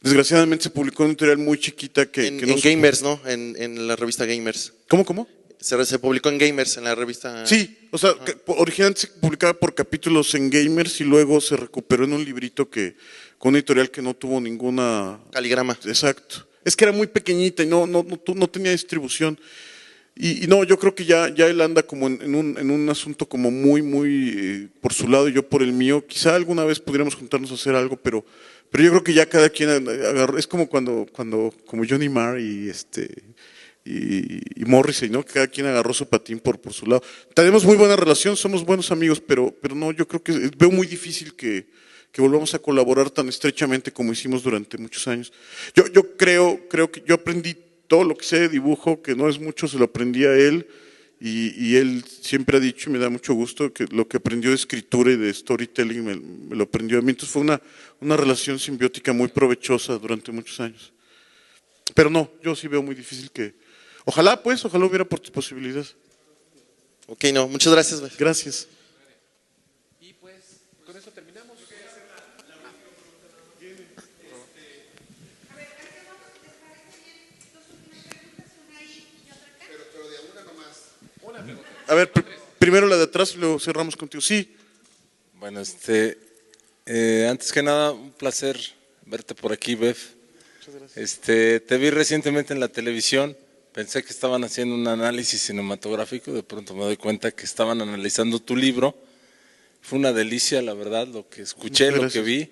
desgraciadamente se publicó en una editorial muy chiquita en Gamers, ¿no? En la revista Gamers. ¿Cómo? Se publicó en Gamers, en la revista. Sí, o sea, originalmente se publicaba por capítulos en Gamers y luego se recuperó en un librito con una editorial que no tuvo ninguna. Caligrama. Exacto. Es que era muy pequeñita y no tenía distribución. Y no, yo creo que ya él anda como en un asunto como muy por su lado y yo por el mío. Quizá alguna vez pudiéramos juntarnos a hacer algo, pero yo creo que ya cada quien agarró. Es como como Johnny Marr y Morrissey, ¿no? Que cada quien agarró su patín por su lado. Tenemos muy buena relación, somos buenos amigos, pero no, yo creo que veo muy difícil que volvamos a colaborar tan estrechamente como hicimos durante muchos años. Yo creo que yo aprendí todo lo que sé de dibujo, que no es mucho, se lo aprendí a él y él siempre ha dicho y me da mucho gusto que lo que aprendió de escritura y de storytelling me lo aprendió a mí. Entonces fue una relación simbiótica muy provechosa durante muchos años. Pero no, yo sí veo muy difícil que. Ojalá hubiera posibilidad. Ok, no, muchas gracias. Gracias. Y pues, con eso terminamos. Pero de una nomás. A ver, primero la de atrás y luego cerramos contigo. Sí. Bueno, antes que nada, un placer verte por aquí, Bev. Muchas gracias. Te vi recientemente en la televisión, pensé que estaban haciendo un análisis cinematográfico, de pronto me doy cuenta que estaban analizando tu libro. Fue una delicia, la verdad, lo que escuché, lo que vi.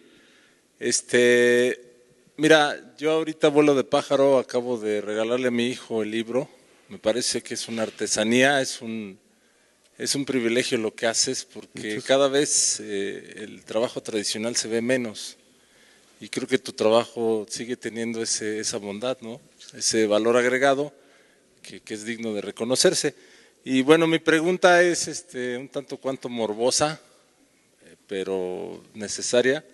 Mira, yo ahorita vuelo de pájaro, acabo de regalarle a mi hijo el libro. Me parece que es una artesanía, es un privilegio lo que haces porque cada vez el trabajo tradicional se ve menos. y creo que tu trabajo sigue teniendo esa bondad, ¿no? Ese valor agregado que es digno de reconocerse. Y bueno, mi pregunta es un tanto cuanto morbosa, pero necesaria,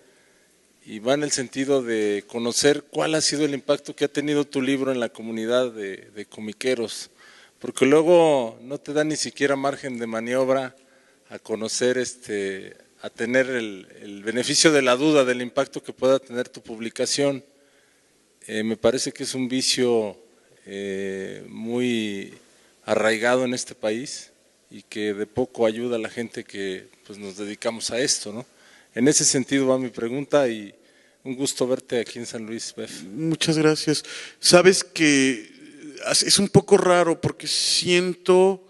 y va en el sentido de conocer cuál ha sido el impacto que ha tenido tu libro en la comunidad de comiqueros, porque luego no te da ni siquiera margen de maniobra a conocer, a tener el beneficio de la duda del impacto que pueda tener tu publicación. Me parece que es un vicio muy arraigado en este país y que de poco ayuda a la gente que pues, nos dedicamos a esto, ¿no? En ese sentido va mi pregunta y un gusto verte aquí en San Luis, Bef. Muchas gracias. Sabes que es un poco raro porque siento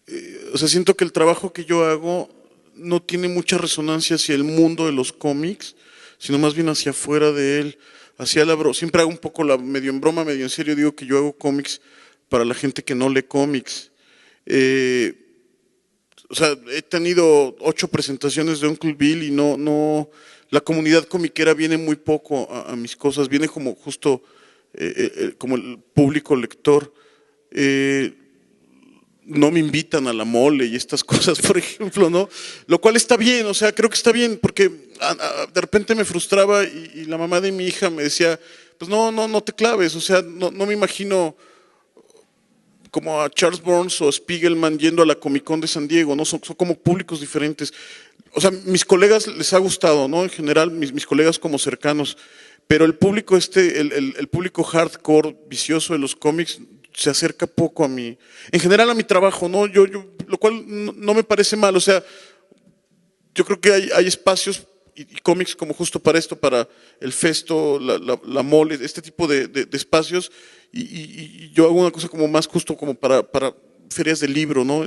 que el trabajo que yo hago no tiene mucha resonancia hacia el mundo de los cómics, sino más bien hacia afuera de él, siempre hago un poco medio en broma, medio en serio, digo que yo hago cómics para la gente que no lee cómics. O sea, he tenido 8 presentaciones de Uncle Bill y la comunidad comiquera viene muy poco a mis cosas, viene como justo como el público lector. No me invitan a la mole y estas cosas, por ejemplo, ¿no? Lo cual está bien, o sea, creo que está bien, porque de repente me frustraba y la mamá de mi hija me decía, pues no te claves, o sea, no me imagino como a Charles Burns o Spiegelman yendo a la Comic Con de San Diego, ¿no? Son como públicos diferentes. O sea, mis colegas les ha gustado, ¿no? En general, mis colegas como cercanos, pero el público el público hardcore, vicioso de los cómics, se acerca poco a mí, en general a mi trabajo, ¿no? Lo cual no me parece mal, o sea, yo creo que hay espacios y cómics como justo para esto, para el Festo, la Mole, este tipo de espacios, y yo hago una cosa como más justo como para ferias de libro, ¿no?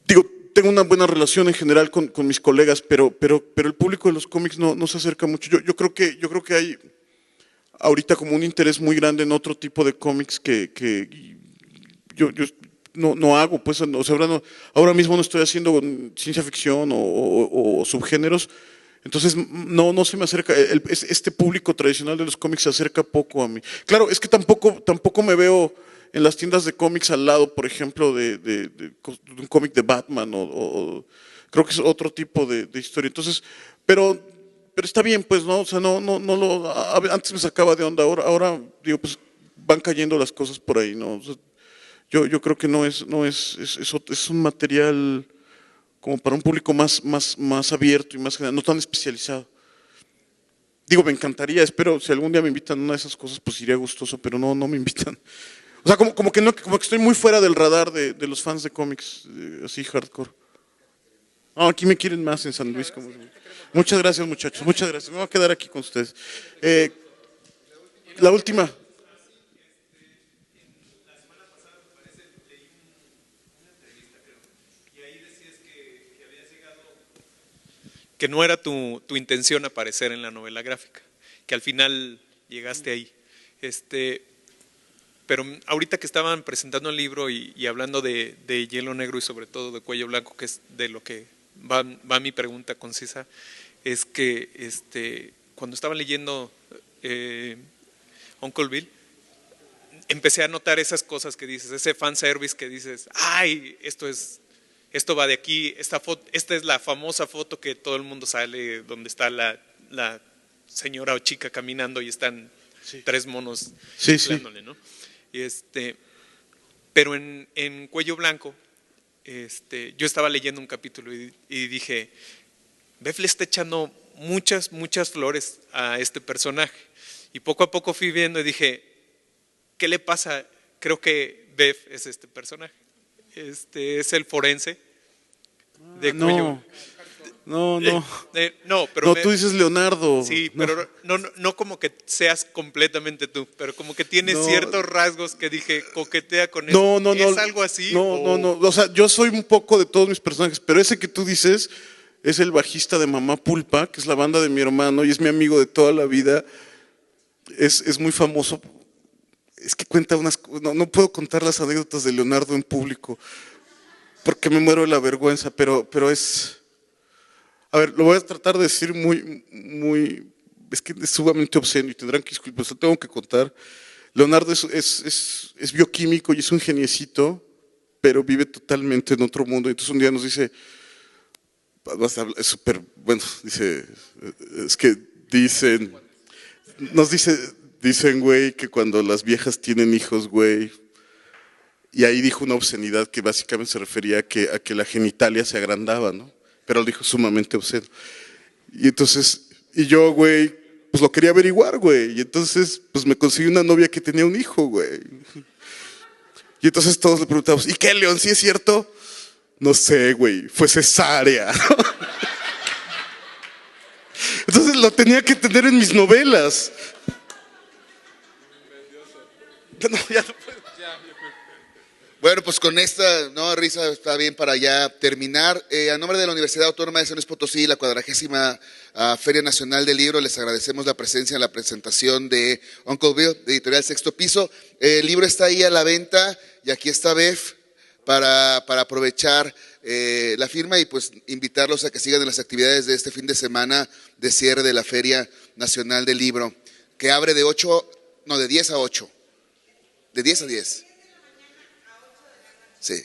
Digo, tengo una buena relación en general con mis colegas, pero el público de los cómics no se acerca mucho. Yo creo que hay ahorita como un interés muy grande en otro tipo de cómics que yo no hago, pues, o sea, ahora mismo no estoy haciendo ciencia ficción o subgéneros, entonces no se me acerca, este público tradicional de los cómics se acerca poco a mí. Claro, es que tampoco me veo en las tiendas de cómics al lado, por ejemplo, de un cómic de Batman o creo que es otro tipo de historia, entonces, pero está bien, pues, ¿no? O sea, antes me sacaba de onda, ahora digo, pues van cayendo las cosas por ahí, ¿no? O sea, yo creo que es un material como para un público más abierto y más general, no tan especializado. Digo, me encantaría, espero, si algún día me invitan a una de esas cosas, pues iría gustoso, pero no me invitan. O sea, como que estoy muy fuera del radar de los fans de cómics, así hardcore. No, aquí me quieren más en San Luis. Muchas gracias, muchachos, muchas gracias. Me voy a quedar aquí con ustedes. La última. Que no era tu intención aparecer en la novela gráfica, que al final llegaste ahí. Pero ahorita que estaban presentando el libro y hablando de Hielo Negro y sobre todo de Cuello Blanco, que es de lo que va mi pregunta concisa, es que cuando estaba leyendo Uncle Bill, empecé a notar esas cosas que dices, ese fanservice que dices, ay, esto va de aquí, esta es la famosa foto que todo el mundo sale, donde está la señora o chica caminando y están 3 monos chiflándole, ¿no? Pero en Cuello Blanco, yo estaba leyendo un capítulo y dije, Bef le está echando muchas flores a este personaje. Y poco a poco fui viendo y dije, ¿qué le pasa? Creo que Bef es este personaje. Es el forense de Cuello. No, pero tú dices Leonardo. Sí, pero no como que seas completamente tú, pero como que tienes ciertos rasgos que dije, coquetea con eso. No. ¿Es algo así? No. O sea, yo soy un poco de todos mis personajes, pero ese que tú dices es el bajista de Mamá Pulpa, que es la banda de mi hermano y es mi amigo de toda la vida. Es muy famoso. Es que cuenta no puedo contar las anécdotas de Leonardo en público porque me muero de la vergüenza, pero es... A ver, lo voy a tratar de decir es que es sumamente obsceno y tendrán que disculpar, lo tengo que contar. Leonardo es bioquímico y es un geniecito, pero vive totalmente en otro mundo. Entonces un día nos dice, es súper, bueno, dice, es que dicen, dicen, güey, que cuando las viejas tienen hijos, güey, y ahí dijo una obscenidad que básicamente se refería a que la genitalia se agrandaba, ¿no? Pero lo dijo sumamente obsceno. Y entonces, yo, güey, pues lo quería averiguar, güey. Y entonces, pues me conseguí una novia que tenía un hijo, güey. Y entonces todos le preguntamos, ¿y qué, León? ¿Sí es cierto? No sé, güey, fue cesárea. Entonces lo tenía que tener en mis novelas. No, ya no puedo. Bueno, pues con esta risa está bien para ya terminar. A nombre de la Universidad Autónoma de San Luis Potosí y la 40ª Feria Nacional del Libro, les agradecemos la presencia en la presentación de Uncle Bill, de Editorial Sexto Piso. El libro está ahí a la venta y aquí está Bef para aprovechar la firma y pues invitarlos a que sigan en las actividades de este fin de semana de cierre de la Feria Nacional del Libro, que abre de 10 a 8, de 10 a 10. Sí.